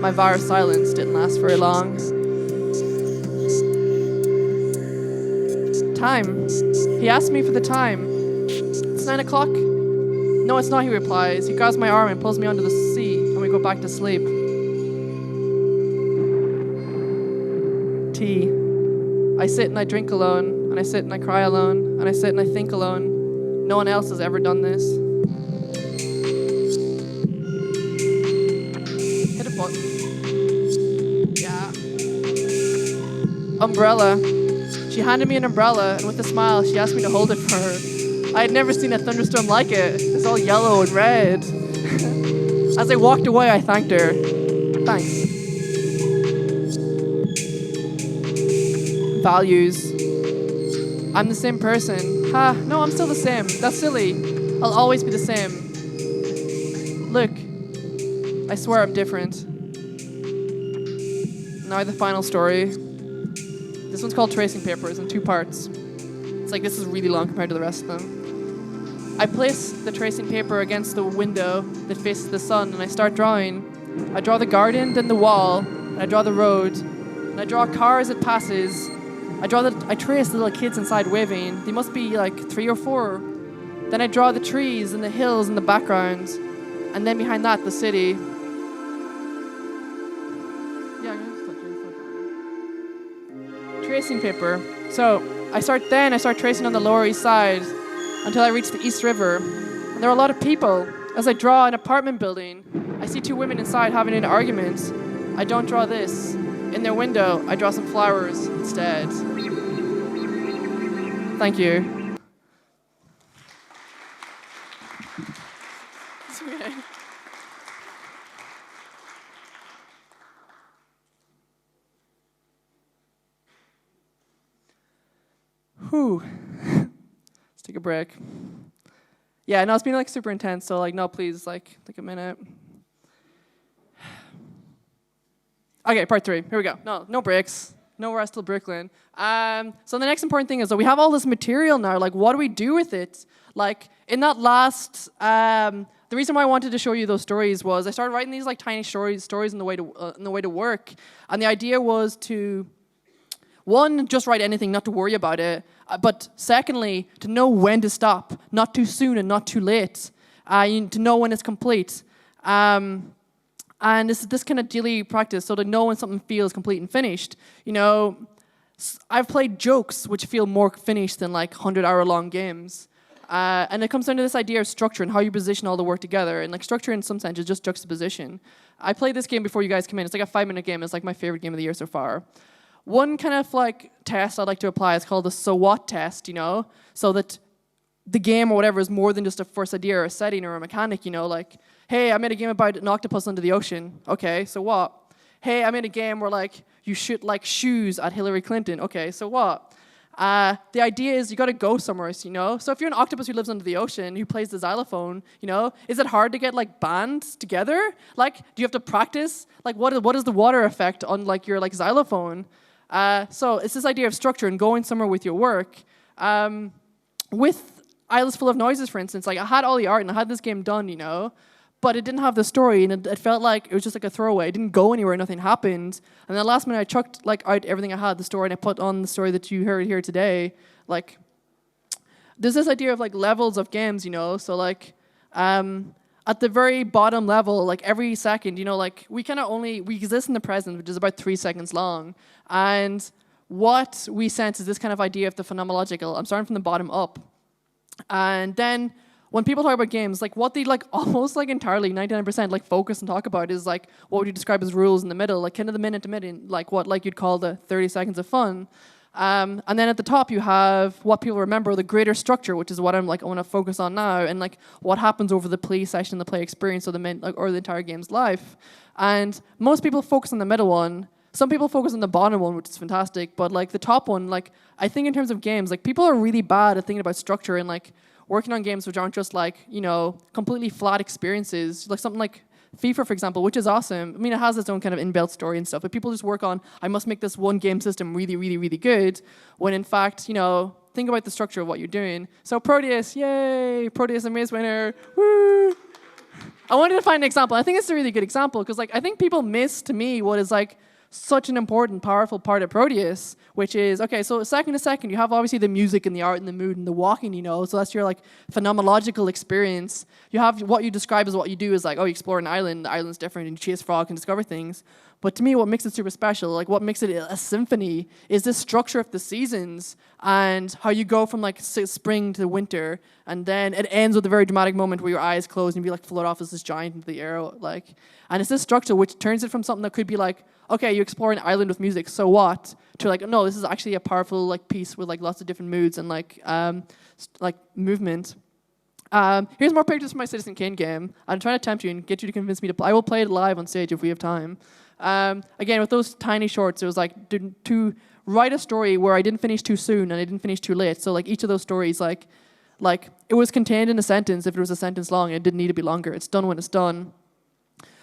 My virus silence didn't last very long. Time. He asked me for the time. It's 9 o'clock. No, it's not, he replies. He grabs my arm and pulls me onto the sea, and we go back to sleep. Tea. I sit and I drink alone, and I sit and I cry alone, and I sit and I think alone. No one else has ever done this. Hit a button. Yeah. Umbrella. She handed me an umbrella, and with a smile, she asked me to hold it for her. I had never seen a thunderstorm like it. It's all yellow and red. As I walked away, I thanked her. Thanks. Values. I'm the same person. No, I'm still the same. That's silly. I'll always be the same. Look, I swear I'm different. Now the final story. This one's called Tracing Papers in 2 parts. It's like this is really long compared to the rest of them. I place the tracing paper against the window that faces the sun, and I start drawing. I draw the garden, then the wall, and I draw the road, and I draw a car as it passes. I trace the little kids inside waving. They must be like 3 or 4. Then I draw the trees and the hills in the background, and then behind that, the city. Yeah, I'm gonna start tracing paper. So I start tracing on the Lower East Side until I reach the East River. And there are a lot of people. As I draw an apartment building, I see 2 women inside having an argument. I don't draw this. In their window, I draw some flowers instead. Thank you. It's okay. Whew. Let's take a break. Yeah, no, it's been like super intense. So like, no, please, like, take a minute. Okay, part 3. Here we go. No breaks. No rest till Brooklyn. So the next important thing is that we have all this material now. Like, what do we do with it? Like, in that last, the reason why I wanted to show you those stories was I started writing these like tiny stories on the way to work, and the idea was to, one, just write anything, not to worry about it, but secondly, to know when to stop, not too soon and not too late, to know when it's complete. And this kind of daily practice, so to know when something feels complete and finished. You know, I've played jokes which feel more finished than like 100-hour-long games. And it comes down to this idea of structure and how you position all the work together. And like structure in some sense is just juxtaposition. I played this game before you guys came in. It's like a 5-minute game. It's like my favorite game of the year so far. One kind of like test I'd like to apply is called the so what test, you know? So that the game or whatever is more than just a first idea or a setting or a mechanic, you know? Like, hey, I made a game about an octopus under the ocean. Okay, so what? Hey, I made a game where like you shoot like shoes at Hillary Clinton. Okay, so what? The idea is you got to go somewhere, you know? So if you're an octopus who lives under the ocean, who plays the xylophone, you know, is it hard to get like bands together? Like, do you have to practice? Like, what is the water effect on like your like xylophone? So it's this idea of structure and going somewhere with your work. With Islands Full of Noises, for instance, like I had all the art and I had this game done, you know, but it didn't have the story and it felt like it was just like a throwaway. It didn't go anywhere, nothing happened. And then last minute I chucked like out everything I had, the story, and I put on the story that you heard here today. Like, there's this idea of like levels of games, you know, so like at the very bottom level, like every second, you know, like we exist in the present, which is about 3 seconds long. And what we sense is this kind of idea of the phenomenological. I'm starting from the bottom up. And then when people talk about games, like what they like almost like entirely 99% like focus and talk about is like what would you describe as rules in the middle, like kind of the minute to minute, like what like you'd call the 30 seconds of fun. And then at the top you have what people remember, the greater structure, which is what I want to focus on now, and like what happens over the play session, the play experience, or or the entire game's life. And most people focus on the middle one. Some people focus on the bottom one, which is fantastic, but like the top one, like I think in terms of games, like people are really bad at thinking about structure and like working on games which aren't just like, you know, completely flat experiences, like something like FIFA, for example, which is awesome. I mean, it has its own kind of inbuilt story and stuff, but people just work on, I must make this one game system really, really, really good, when in fact, you know, think about the structure of what you're doing. So Proteus, yay, Proteus and Maze winner, woo! I wanted to find an example. I think it's a really good example, because like I think people miss, to me, what is like such an important, powerful part of Proteus, which is, okay, so second to second, you have obviously the music and the art and the mood and the walking, you know, so that's your like phenomenological experience. You have what you describe as what you do is like, oh, you explore an island, the island's different, and you chase frogs and discover things. But to me, what makes it super special, like what makes it a symphony, is this structure of the seasons and how you go from like spring to winter, and then it ends with a very dramatic moment where your eyes close and you like float off as this giant into the air, like. And it's this structure which turns it from something that could be like, okay, you explore an island with music, so what? To like, no, this is actually a powerful like piece with like lots of different moods and like movement. Here's more pictures from my Citizen Kane game. I'm trying to tempt you and get you to convince me to play. I will play it live on stage if we have time. Again, with those tiny shorts, it was like to write a story where I didn't finish too soon and I didn't finish too late. So like each of those stories, like it was contained in a sentence if it was a sentence long. It didn't need to be longer. It's done when it's done.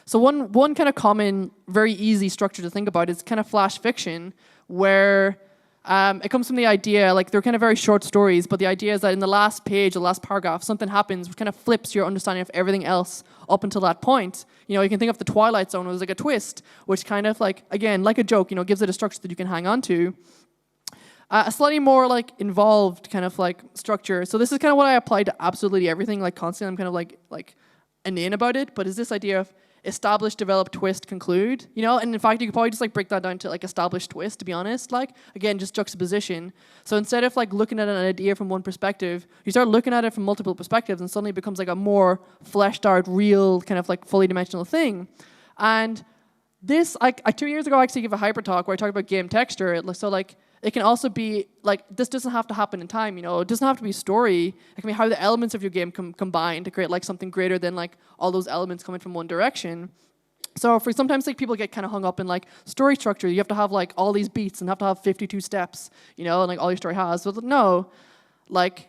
So one kind of common, very easy structure to think about is kind of flash fiction, where it comes from the idea, like they're kind of very short stories, but the idea is that in the last page, the last paragraph, something happens which kind of flips your understanding of everything else up until that point. You know, you can think of the Twilight Zone as like a twist, which kind of like, again, like a joke, you know, gives it a structure that you can hang on to. A slightly more like involved kind of like structure. So this is kind of what I apply to absolutely everything, like constantly. I'm kind of like inane about it, but is this idea of establish, develop, twist, conclude, you know? And in fact, you could probably just like break that down to like establish, twist, to be honest. Like, again, just juxtaposition. So instead of like looking at an idea from one perspective, you start looking at it from multiple perspectives, and suddenly it becomes like a more fleshed out, real, kind of like fully dimensional thing. And this, like 2 years ago, I actually gave a hyper talk where I talked about game texture. So like, it can also be like, this doesn't have to happen in time, you know, it doesn't have to be story. It can be how the elements of your game combine to create like something greater than like all those elements coming from one direction. So for sometimes like people get kind of hung up in like story structure. You have to have like all these beats and have to have 52 steps, you know, and like all your story has. But no, like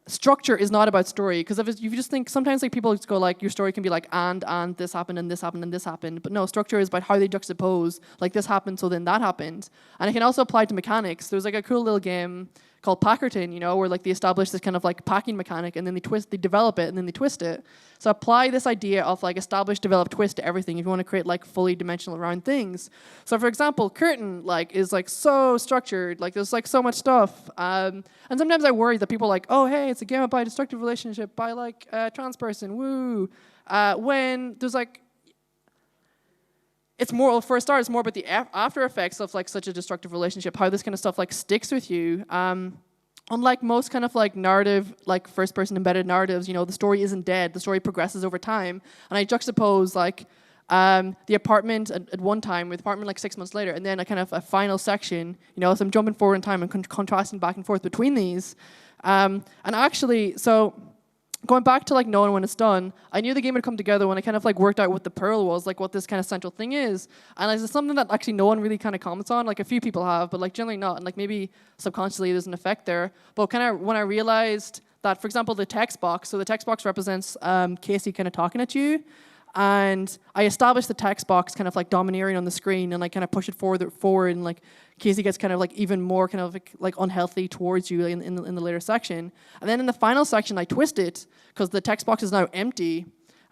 structure is not about story, because if you just think sometimes like people just go like your story can be like and this happened and this happened and this happened, but no, structure is about how they juxtapose, like this happened so then that happened. And it can also apply to mechanics. There's like a cool little game called Packerton, you know, where like they establish this kind of like packing mechanic and then they develop it and then they twist it. So apply this idea of like establish, develop, twist to everything if you want to create like fully dimensional round things. So for example, Curtain like is like so structured, like there's like so much stuff. And sometimes I worry that people are like, oh hey, it's a game about a destructive relationship by like a trans person, woo. When there's like, it's more, for a start, it's more about the after effects of like such a destructive relationship, how this kind of stuff like sticks with you. Unlike most kind of like narrative, like first person embedded narratives, you know, the story isn't dead, the story progresses over time. And I juxtapose like the apartment at one time with the apartment like 6 months later, and then a kind of a final section, you know, so I'm jumping forward in time and contrasting back and forth between these. And actually, so going back to like knowing when it's done, I knew the game would come together when I kind of like worked out what the pearl was, like what this kind of central thing is. And it's something that actually no one really kind of comments on, like a few people have, but like generally not. And like maybe subconsciously there's an effect there. But kind of when I realized that, for example, the text box, so the text box represents Casey kind of talking at you. And I established the text box kind of like domineering on the screen and like kind of push it forward and like Casey gets kind of like even more kind of like unhealthy towards you in the later section. And then in the final section I twist it because the text box is now empty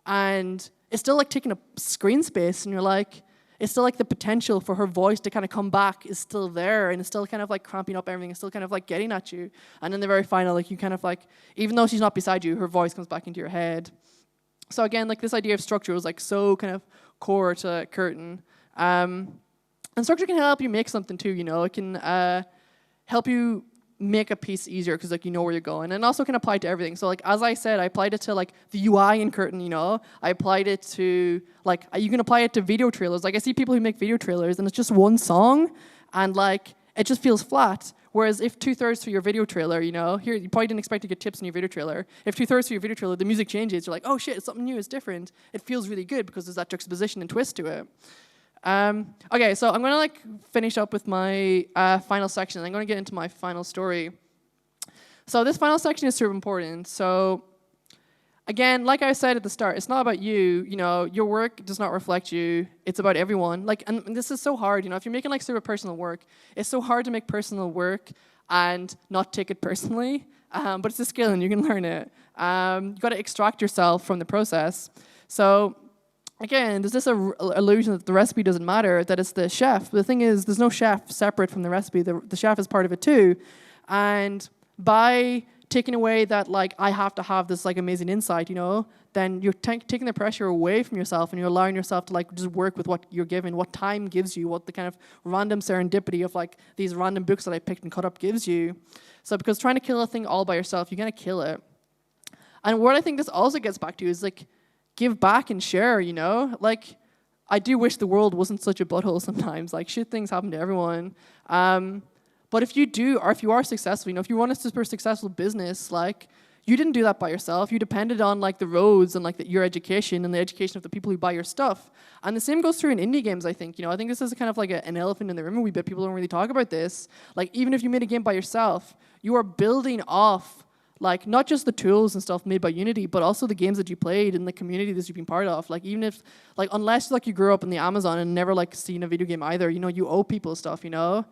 and it's still like taking up screen space, and you're like, it's still like the potential for her voice to kind of come back is still there, and it's still kind of like cramping up everything, it's still kind of like getting at you. And in the very final, like you kind of like, even though she's not beside you, her voice comes back into your head. So again, like this idea of structure was like so kind of core to Curtain. And structure can help you make something too, you know. It can help you make a piece easier because like you know where you're going. And also can apply to everything. So like as I said, I applied it to like the UI in Curtain, you know. I applied it to like, you can apply it to video trailers. Like I see people who make video trailers and it's just one song and like it just feels flat. Whereas if 2/3 for your video trailer, you know, here you probably didn't expect to get tips in your video trailer. If 2/3 for your video trailer, the music changes, you're like, oh shit, it's something new, it's different. It feels really good because there's that juxtaposition and twist to it. Okay, so I'm gonna like finish up with my final section. I'm gonna get into my final story. So this final section is super important. So again, like I said at the start, it's not about you, you know, your work does not reflect you, it's about everyone. Like, and this is so hard, you know, if you're making like super personal work, it's so hard to make personal work and not take it personally, but it's a skill and you can learn it. You gotta extract yourself from the process. So again, there's this illusion that the recipe doesn't matter, that it's the chef. But the thing is, there's no chef separate from the recipe, the chef is part of it too. And by taking away that like I have to have this like amazing insight, you know, then you're taking the pressure away from yourself and you're allowing yourself to like just work with what you're given, what time gives you, what the kind of random serendipity of like these random books that I picked and cut up gives you. So because trying to kill a thing all by yourself, you're gonna kill it. And what I think this also gets back to is like give back and share, you know? Like I do wish the world wasn't such a butthole sometimes. Like shit things happen to everyone. But if you do, or if you are successful, you know, if you run a super successful business, like, you didn't do that by yourself. You depended on, like, the roads and, like, your education and the education of the people who buy your stuff. And the same goes through in indie games, I think. You know, I think this is kind of like an elephant in the room a wee bit. People don't really talk about this. Like, even if you made a game by yourself, you are building off, like, not just the tools and stuff made by Unity, but also the games that you played and the community that you've been part of. Like, even if, like, unless, like, you grew up in the Amazon and never, like, seen a video game either, you know, you owe people stuff, you know?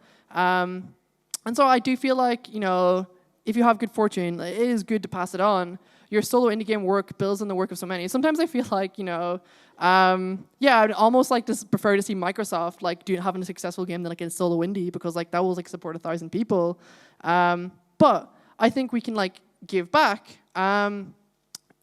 And so I do feel like, you know, if you have good fortune, it is good to pass it on. Your solo indie game work builds on the work of so many. Sometimes I feel like, you know, yeah, I'd almost like to prefer to see Microsoft like having a successful game than like a solo indie, because like that will like support 1,000 people. But I think we can like give back.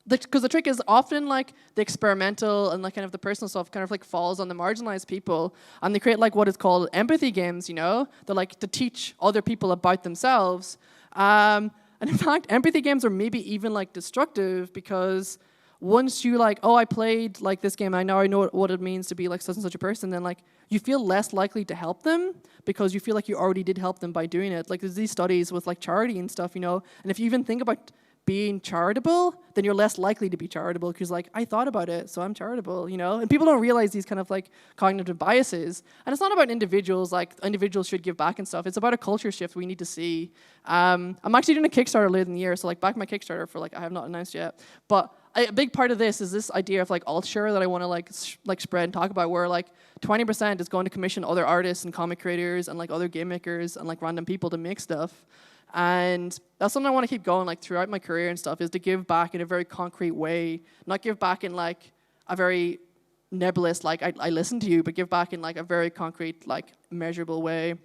Because the trick is often like the experimental and like kind of the personal stuff kind of like falls on the marginalized people, and they create like what is called empathy games, you know? They're like to teach other people about themselves. And in fact, empathy games are maybe even like destructive, because once you like, oh, I played like this game, I know what it means to be like such and such a person, then like you feel less likely to help them because you feel like you already did help them by doing it. Like there's these studies with like charity and stuff, you know? And if you even think about being charitable, then you're less likely to be charitable because like I thought about it, so I'm charitable, you know? And people don't realize these kind of like cognitive biases. And it's not about individuals, like individuals should give back and stuff. It's about a culture shift we need to see. I'm actually doing a Kickstarter later in the year, so like back my Kickstarter for like I have not announced yet. But a big part of this is this idea of like alt-share that I want to like spread and talk about, where like 20% is going to commission other artists and comic creators and like other game makers and like random people to make stuff. And that's something I want to keep going like throughout my career and stuff, is to give back in a very concrete way, not give back in like a very nebulous like I listen to you, but give back in like a very concrete like measurable way.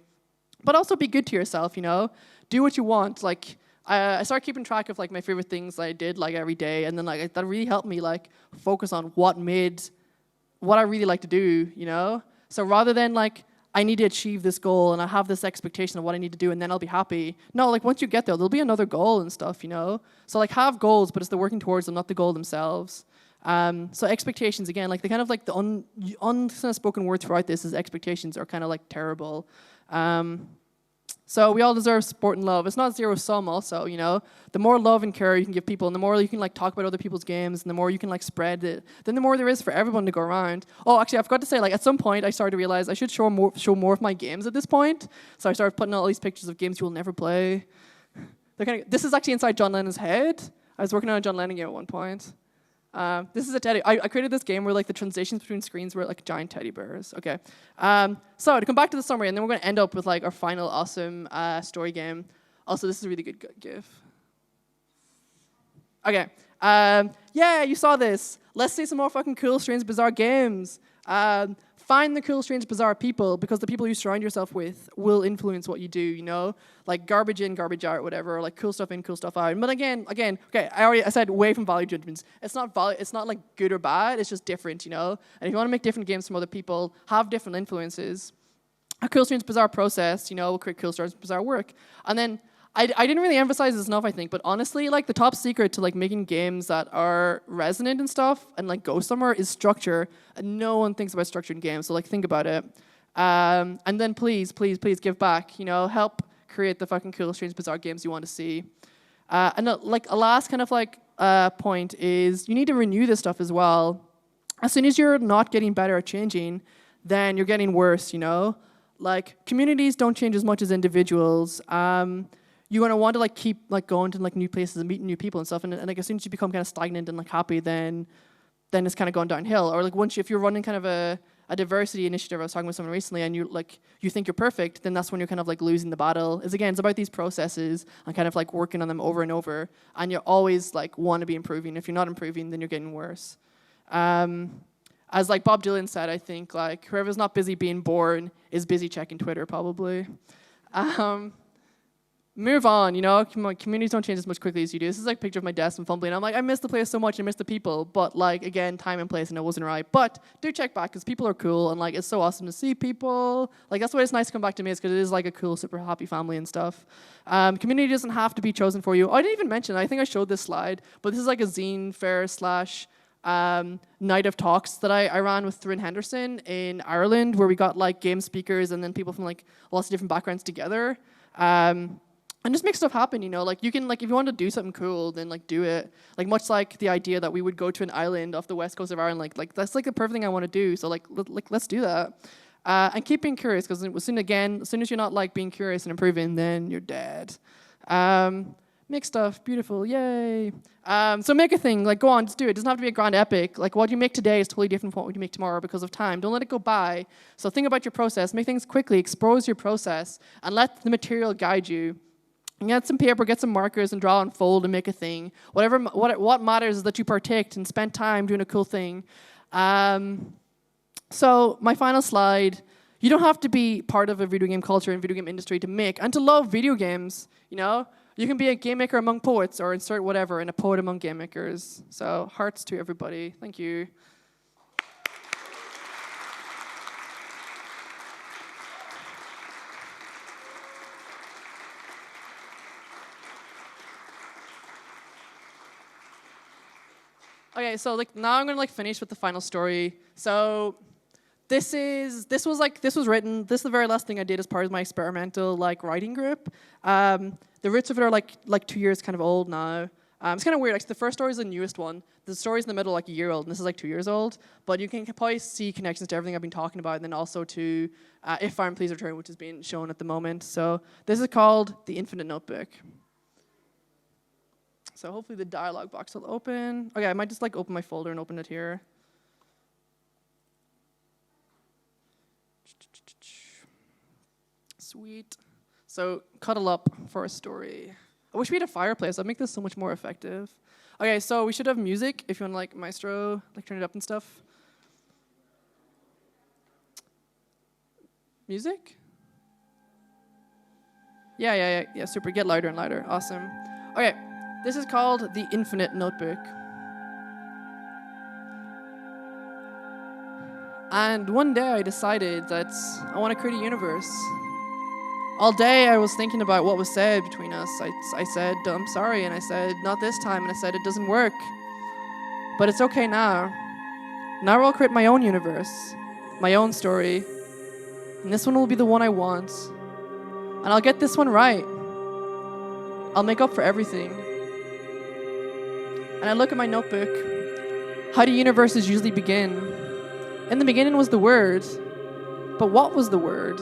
But also be good to yourself, you know, do what you want. Like I started keeping track of like my favorite things I did like every day, and then like that really helped me like focus on what I really like to do, you know. So rather than like I need to achieve this goal and I have this expectation of what I need to do and then I'll be happy. No, like once you get there, there'll be another goal and stuff, you know? So like have goals, but it's the working towards them, not the goal themselves. So expectations, again, like the kind of like the unspoken word throughout this is expectations are kind of like terrible. So we all deserve support and love. It's not zero sum also, you know? The more love and care you can give people, and the more you can like talk about other people's games, and the more you can like spread it, then the more there is for everyone to go around. Oh, actually, I forgot to say, like at some point I started to realize I should show more of my games at this point. So I started putting all these pictures of games you will never play. This is actually inside John Lennon's head. I was working on a John Lennon game at one point. This is a teddy. I created this game where like the transitions between screens were like giant teddy bears. Okay. So to come back to the summary, and then we're going to end up with like our final awesome story game. Also, this is a really good GIF. Okay. Yeah, you saw this. Let's see some more fucking cool, strange, bizarre games. Find the cool, strange, bizarre people, because the people you surround yourself with will influence what you do, you know? Like garbage in, garbage out, whatever, or like cool stuff in, cool stuff out. But again, okay, I said away from value judgments. It's not like good or bad, it's just different, you know? And if you want to make different games from other people, have different influences. A cool, strange, bizarre process, you know, will create cool, strange, bizarre work. And then I didn't really emphasize this enough, I think, but honestly, like the top secret to like making games that are resonant and stuff and like go somewhere is structure. And no one thinks about structure in games, so like think about it. And then please give back. You know, help create the fucking cool, strange, bizarre games you want to see. And like a last kind of like point is you need to renew this stuff as well. As soon as you're not getting better at changing, then you're getting worse. You know, like communities don't change as much as individuals. You're gonna want to like keep like going to like new places and meeting new people and stuff, and like as soon as you become kind of stagnant and like happy, then it's kind of going downhill. Or like if you're running kind of a diversity initiative, I was talking with someone recently, and you think you're perfect, then that's when you're kind of like losing the battle. It's about these processes and kind of like working on them over and over, and you always like want to be improving. If you're not improving, then you're getting worse. As like Bob Dylan said, I think like whoever's not busy being born is busy checking Twitter probably. Move on, you know, communities don't change as much quickly as you do. This is like a picture of my desk and fumbling. I'm like, I miss the place so much, I miss the people. But like, again, time and place, and it wasn't right. But do check back, because people are cool, and like, it's so awesome to see people. Like, that's why it's nice to come back to me, is because it is like a cool, super happy family and stuff. Community doesn't have to be chosen for you. I didn't even mention, I think I showed this slide, but this is like a zine fair / night of talks that I ran with Thrin Henderson in Ireland, where we got like game speakers and then people from like lots of different backgrounds together. And just make stuff happen, you know, like you can, like if you want to do something cool, then like do it. Like much like the idea that we would go to an island off the west coast of Ireland, like that's like the perfect thing I want to do. So like let's do that. And keep being curious, because as soon as you're not like being curious and improving, then you're dead. Make stuff beautiful, yay. So make a thing, like go on, just do it. It doesn't have to be a grand epic. Like what you make today is totally different from what you make tomorrow because of time. Don't let it go by. So think about your process, make things quickly, expose your process, and let the material guide you. And get some paper, get some markers, and draw and fold and make a thing. What matters is that you partake and spend time doing a cool thing. So my final slide, you don't have to be part of a video game culture and video game industry to make and to love video games, you know? You can be a game maker among poets, or insert whatever, and a poet among game makers. So hearts to everybody. Thank you. Okay, so like now I'm gonna like finish with the final story. So this was written. This is the very last thing I did as part of my experimental like writing group. The roots of it are like 2 years kind of old now. It's kind of weird. Like, the first story is the newest one. The story's in the middle, like a year old, and this is like 2 years old. But you can probably see connections to everything I've been talking about, and then also to If Fire and Please Return, which is being shown at the moment. So this is called The Infinite Notebook. So hopefully the dialogue box will open. Okay, I might just like open my folder and open it here. Sweet. So cuddle up for a story. I wish we had a fireplace. That'd make this so much more effective. Okay, so we should have music if you want, like, Maestro, like, turn it up and stuff. Music? Yeah, super. Get louder and louder. Awesome. Okay, this is called The Infinite Notebook. And one day I decided that I want to create a universe. All day I was thinking about what was said between us. I said, I'm sorry, and I said, not this time, and I said, it doesn't work. But it's okay now. Now I'll create my own universe, my own story, and this one will be the one I want. And I'll get this one right. I'll make up for everything. And I look at my notebook. How do universes usually begin? In the beginning was the word, but what was the word?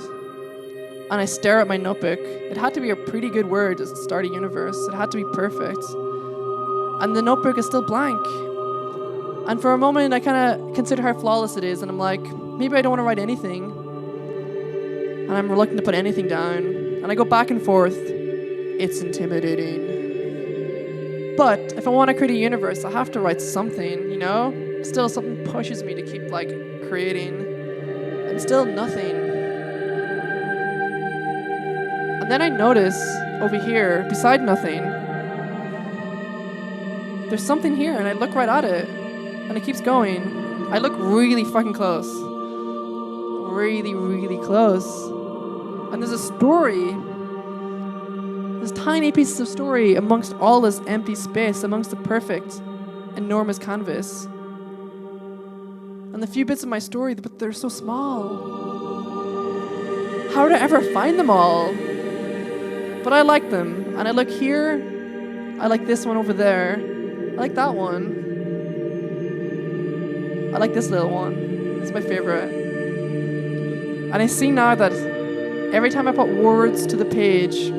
And I stare at my notebook. It had to be a pretty good word to start a universe. It had to be perfect. And the notebook is still blank. And for a moment, I kind of consider how flawless it is. And I'm like, maybe I don't want to write anything. And I'm reluctant to put anything down. And I go back and forth. It's intimidating. But if I want to create a universe, I have to write something, you know? Still, something pushes me to keep, like, creating. And still nothing. And then I notice over here, beside nothing, there's something here, and I look right at it, and it keeps going. I look really fucking close. Really, really close. And there's a story. There's tiny pieces of story amongst all this empty space, amongst the perfect, enormous canvas. And the few bits of my story, but they're so small. How would I ever find them all? But I like them, and I look here, I like this one over there, I like that one, I like this little one, it's my favorite. And I see now that every time I put words to the page,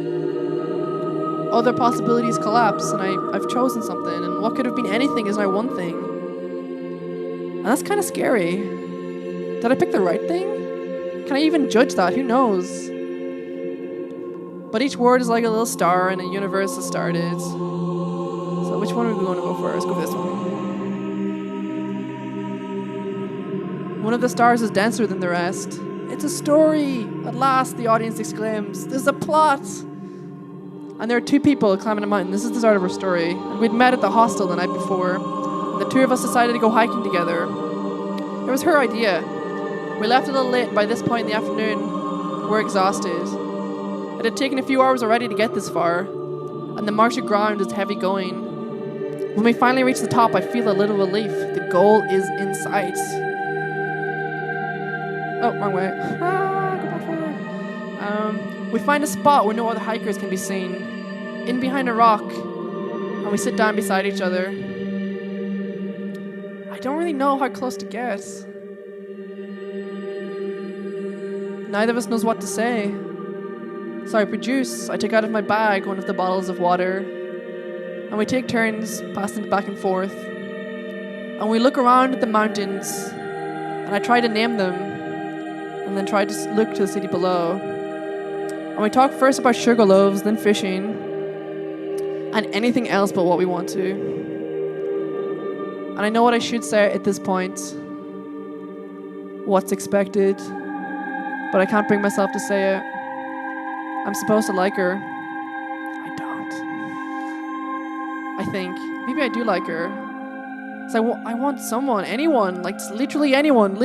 other possibilities collapse, and I've chosen something, and what could have been anything is now one thing. And that's kind of scary. Did I pick the right thing? Can I even judge that? Who knows? But each word is like a little star and a universe has started. So which one are we going to go for? Let's go for this one. One of the stars is denser than the rest. It's a story! At last, the audience exclaims, there's a plot! And there are two people climbing a mountain. This is the start of our story. And we'd met at the hostel the night before. And the two of us decided to go hiking together. It was her idea. We left a little late, and by this point in the afternoon, we're exhausted. It had taken a few hours already to get this far, and the marshy ground is heavy going. When we finally reach the top, I feel a little relief. The goal is in sight. Oh, wrong way. Go back forward. We find a spot where no other hikers can be seen, in behind a rock, and we sit down beside each other. I don't really know how close to get. Neither of us knows what to say. So I produce, I take out of my bag one of the bottles of water, and we take turns passing it back and forth. And we look around at the mountains, and I try to name them, and then try to look to the city below. And we talk first about sugar loaves, then fishing, and anything else but what we want to. And I know what I should say at this point. What's expected, but I can't bring myself to say it. I'm supposed to like her. I don't. I think. Maybe I do like her. So I want someone, anyone, like literally anyone,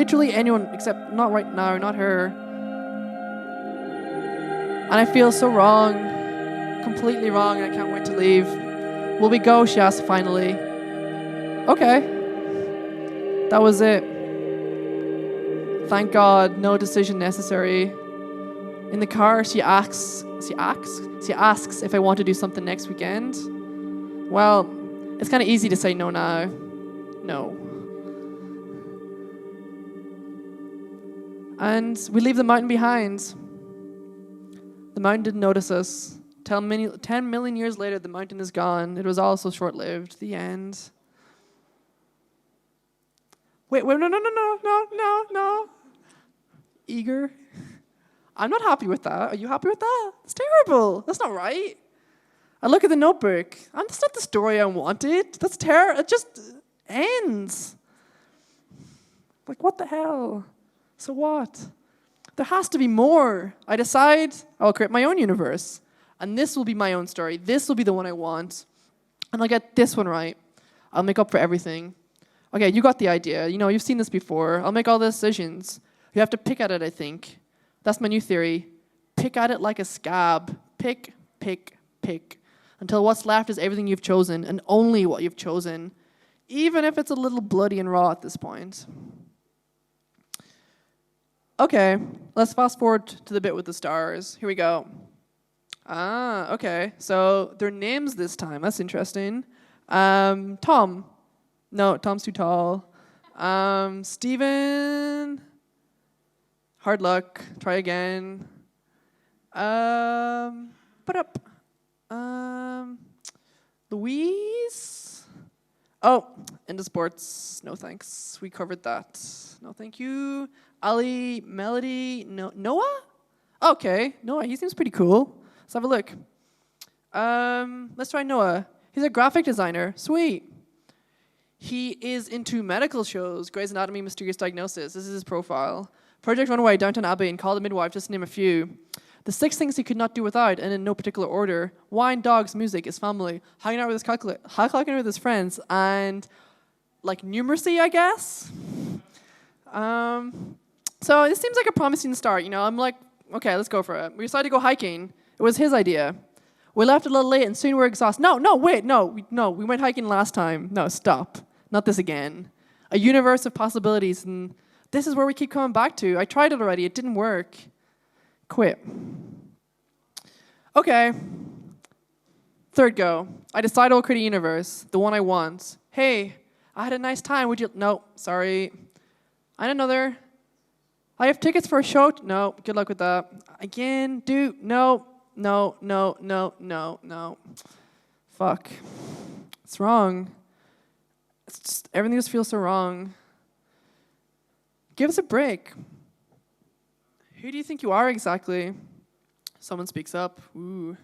except not right now, not her. And I feel so wrong, completely wrong, and I can't wait to leave. Will we go? She asked finally. Okay. That was it. Thank God, no decision necessary. In the car, she asks if I want to do something next weekend. Well, It's kind of easy to say no now. No. And we leave the mountain behind. The mountain didn't notice us. 10 million years later, the mountain is gone. It was all so short-lived. The end. Wait, no. Eager? I'm not happy with that. Are you happy with that? It's terrible. That's not right. I look at the notebook. That's not the story I wanted. That's terrible. It just ends. Like, what the hell? So what? There has to be more. I decide I'll create my own universe. And this will be my own story. This will be the one I want. And I'll get this one right. I'll make up for everything. Okay, you got the idea. You know, you've seen this before. I'll make all the decisions. You have to pick at it, I think. That's my new theory. Pick at it like a scab. Pick, pick, pick. Until what's left is everything you've chosen and only what you've chosen. Even if it's a little bloody and raw at this point. Okay, let's fast forward to the bit with the stars. Here we go. Okay. So their names this time. That's interesting. Tom. No, Tom's too tall. Steven. Hard luck. Try again. Louise. Oh, into sports. No thanks. We covered that. No thank you. Ali, Melody, Noah? Okay, Noah, he seems pretty cool. Let's have a look. Let's try Noah. He's a graphic designer. Sweet. He is into medical shows, Grey's Anatomy, Mysterious Diagnosis. This is his profile. Project Runaway, Downton Abbey, and Call the Midwife, just to name a few. The 6 things he could not do without, and in no particular order: wine, dogs, music, his family, hanging out with his calculating with his friends, and like numeracy, I guess. So this seems like a promising start, you know. I'm like, okay, let's go for it. We decided to go hiking. It was his idea. We left a little late and soon we're exhausted. No, we went hiking last time. No, stop. Not this again. A universe of possibilities, and this is where we keep coming back to. I tried it already. It didn't work. Quit. Okay. Third go. I decided I'll create a universe, the one I want. Hey, I had a nice time. Would you? No, sorry. And another. I have tickets for a show. No, good luck with that. Again, dude. No. Fuck. It's wrong. It's just, everything just feels so wrong. Give us a break. Who do you think you are exactly? Someone speaks up. Ooh.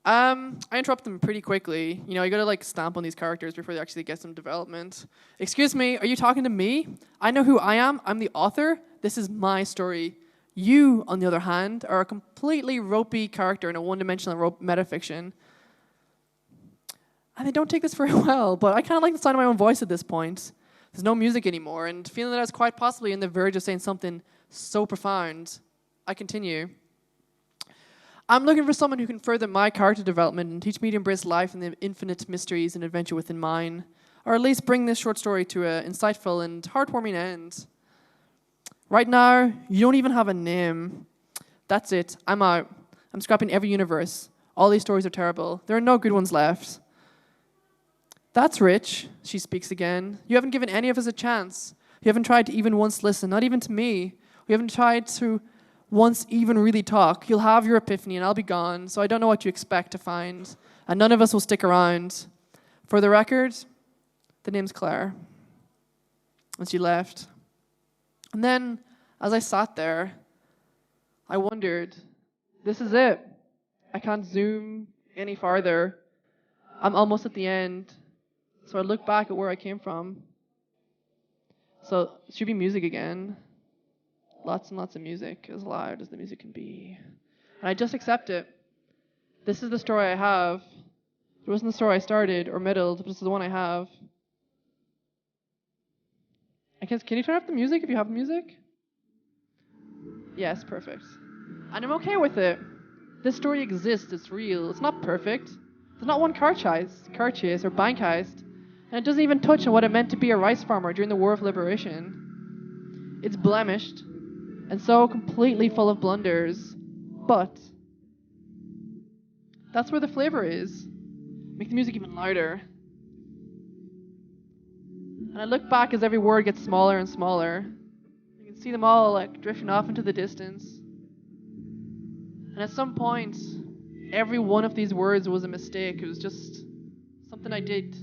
I interrupt them pretty quickly. You know, you gotta like stamp on these characters before they actually get some development. Excuse me, are you talking to me? I know who I am. I'm the author. This is my story. You, on the other hand, are a completely ropey character in a one-dimensional metafiction. And they don't take this very well, but I kind of like the sound of my own voice at this point. There's no music anymore, and feeling that I was quite possibly on the verge of saying something so profound, I continue. I'm looking for someone who can further my character development and teach me to embrace life and the infinite mysteries and adventure within mine, or at least bring this short story to an insightful and heartwarming end. Right now, you don't even have a name. That's it. I'm out. I'm scrapping every universe. All these stories are terrible. There are no good ones left. That's rich, she speaks again. You haven't given any of us a chance. You haven't tried to even once listen, not even to me. We haven't tried to once even really talk. You'll have your epiphany and I'll be gone, so I don't know what you expect to find. And none of us will stick around. For the record, the name's Claire. And she left. And then, as I sat there, I wondered, this is it. I can't zoom any farther. I'm almost at the end. So I look back at where I came from. So it should be music again. Lots and lots of music, as loud as the music can be. And I just accept it. This is the story I have. It wasn't the story I started or middled, but this is the one I have. Can you turn up the music if you have music? Yes, perfect. And I'm okay with it. This story exists, it's real, it's not perfect. There's not one car chase or bank heist, and it doesn't even touch on what it meant to be a rice farmer during the War of Liberation. It's blemished, and so completely full of blunders, but that's where the flavor is. make the music even louder. And I look back as every word gets smaller and smaller. You can see them all like drifting off into the distance. And at some point, every one of these words was a mistake. It was just something I did.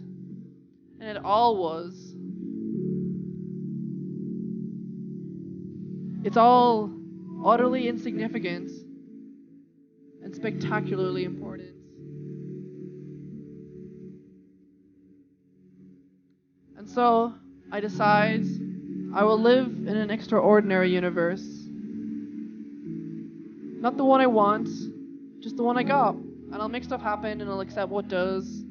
And it all was. It's all utterly insignificant and spectacularly important. And so, I decide I will live in an extraordinary universe. Not the one I want, just the one I got. And I'll make stuff happen and I'll accept what does.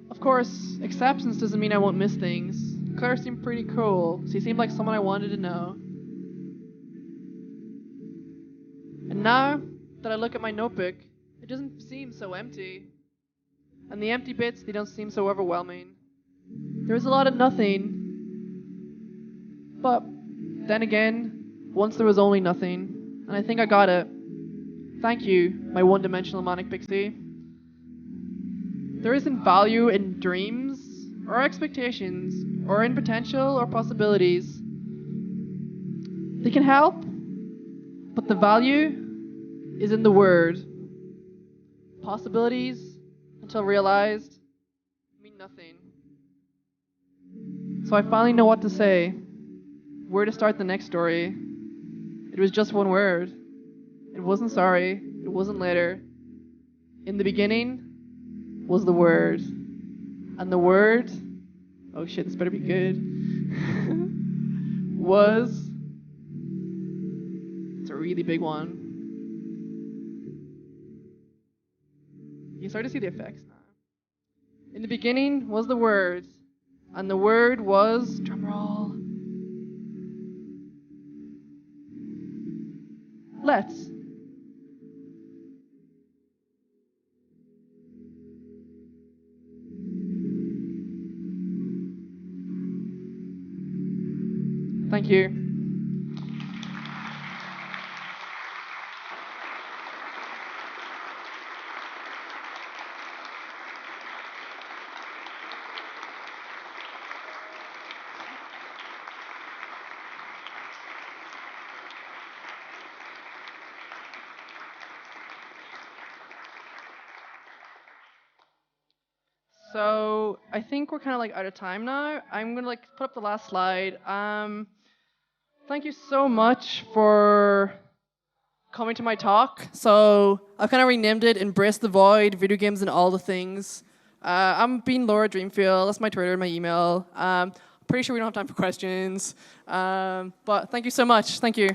Of course, acceptance doesn't mean I won't miss things. Claire seemed pretty cool. She seemed like someone I wanted to know. And now that I look at my notebook, it doesn't seem so empty. And the empty bits, they don't seem so overwhelming. There's a lot of nothing. But then again, once there was only nothing. And I think I got it. Thank you, my one-dimensional manic pixie. There isn't value in dreams, or expectations, or in potential or possibilities. They can help, but the value is in the word. Possibilities, until realized, mean nothing. So I finally know what to say, where to start the next story. It was just one word. It wasn't sorry, it wasn't later. In the beginning was the word. And the word, oh shit, this better be good, was, it's a really big one. You can start to see the effects now. In the beginning was the word, and the word was, drumroll, let's. Thank you. So I think we're kind of like out of time now. I'm gonna like put up the last slide. Thank you so much for coming to my talk. So I've kind of renamed it "Embrace the Void: Video Games and All the Things." I'm being Llaura Dreamfeel. That's my Twitter and my email. Pretty sure we don't have time for questions. But thank you so much. Thank you.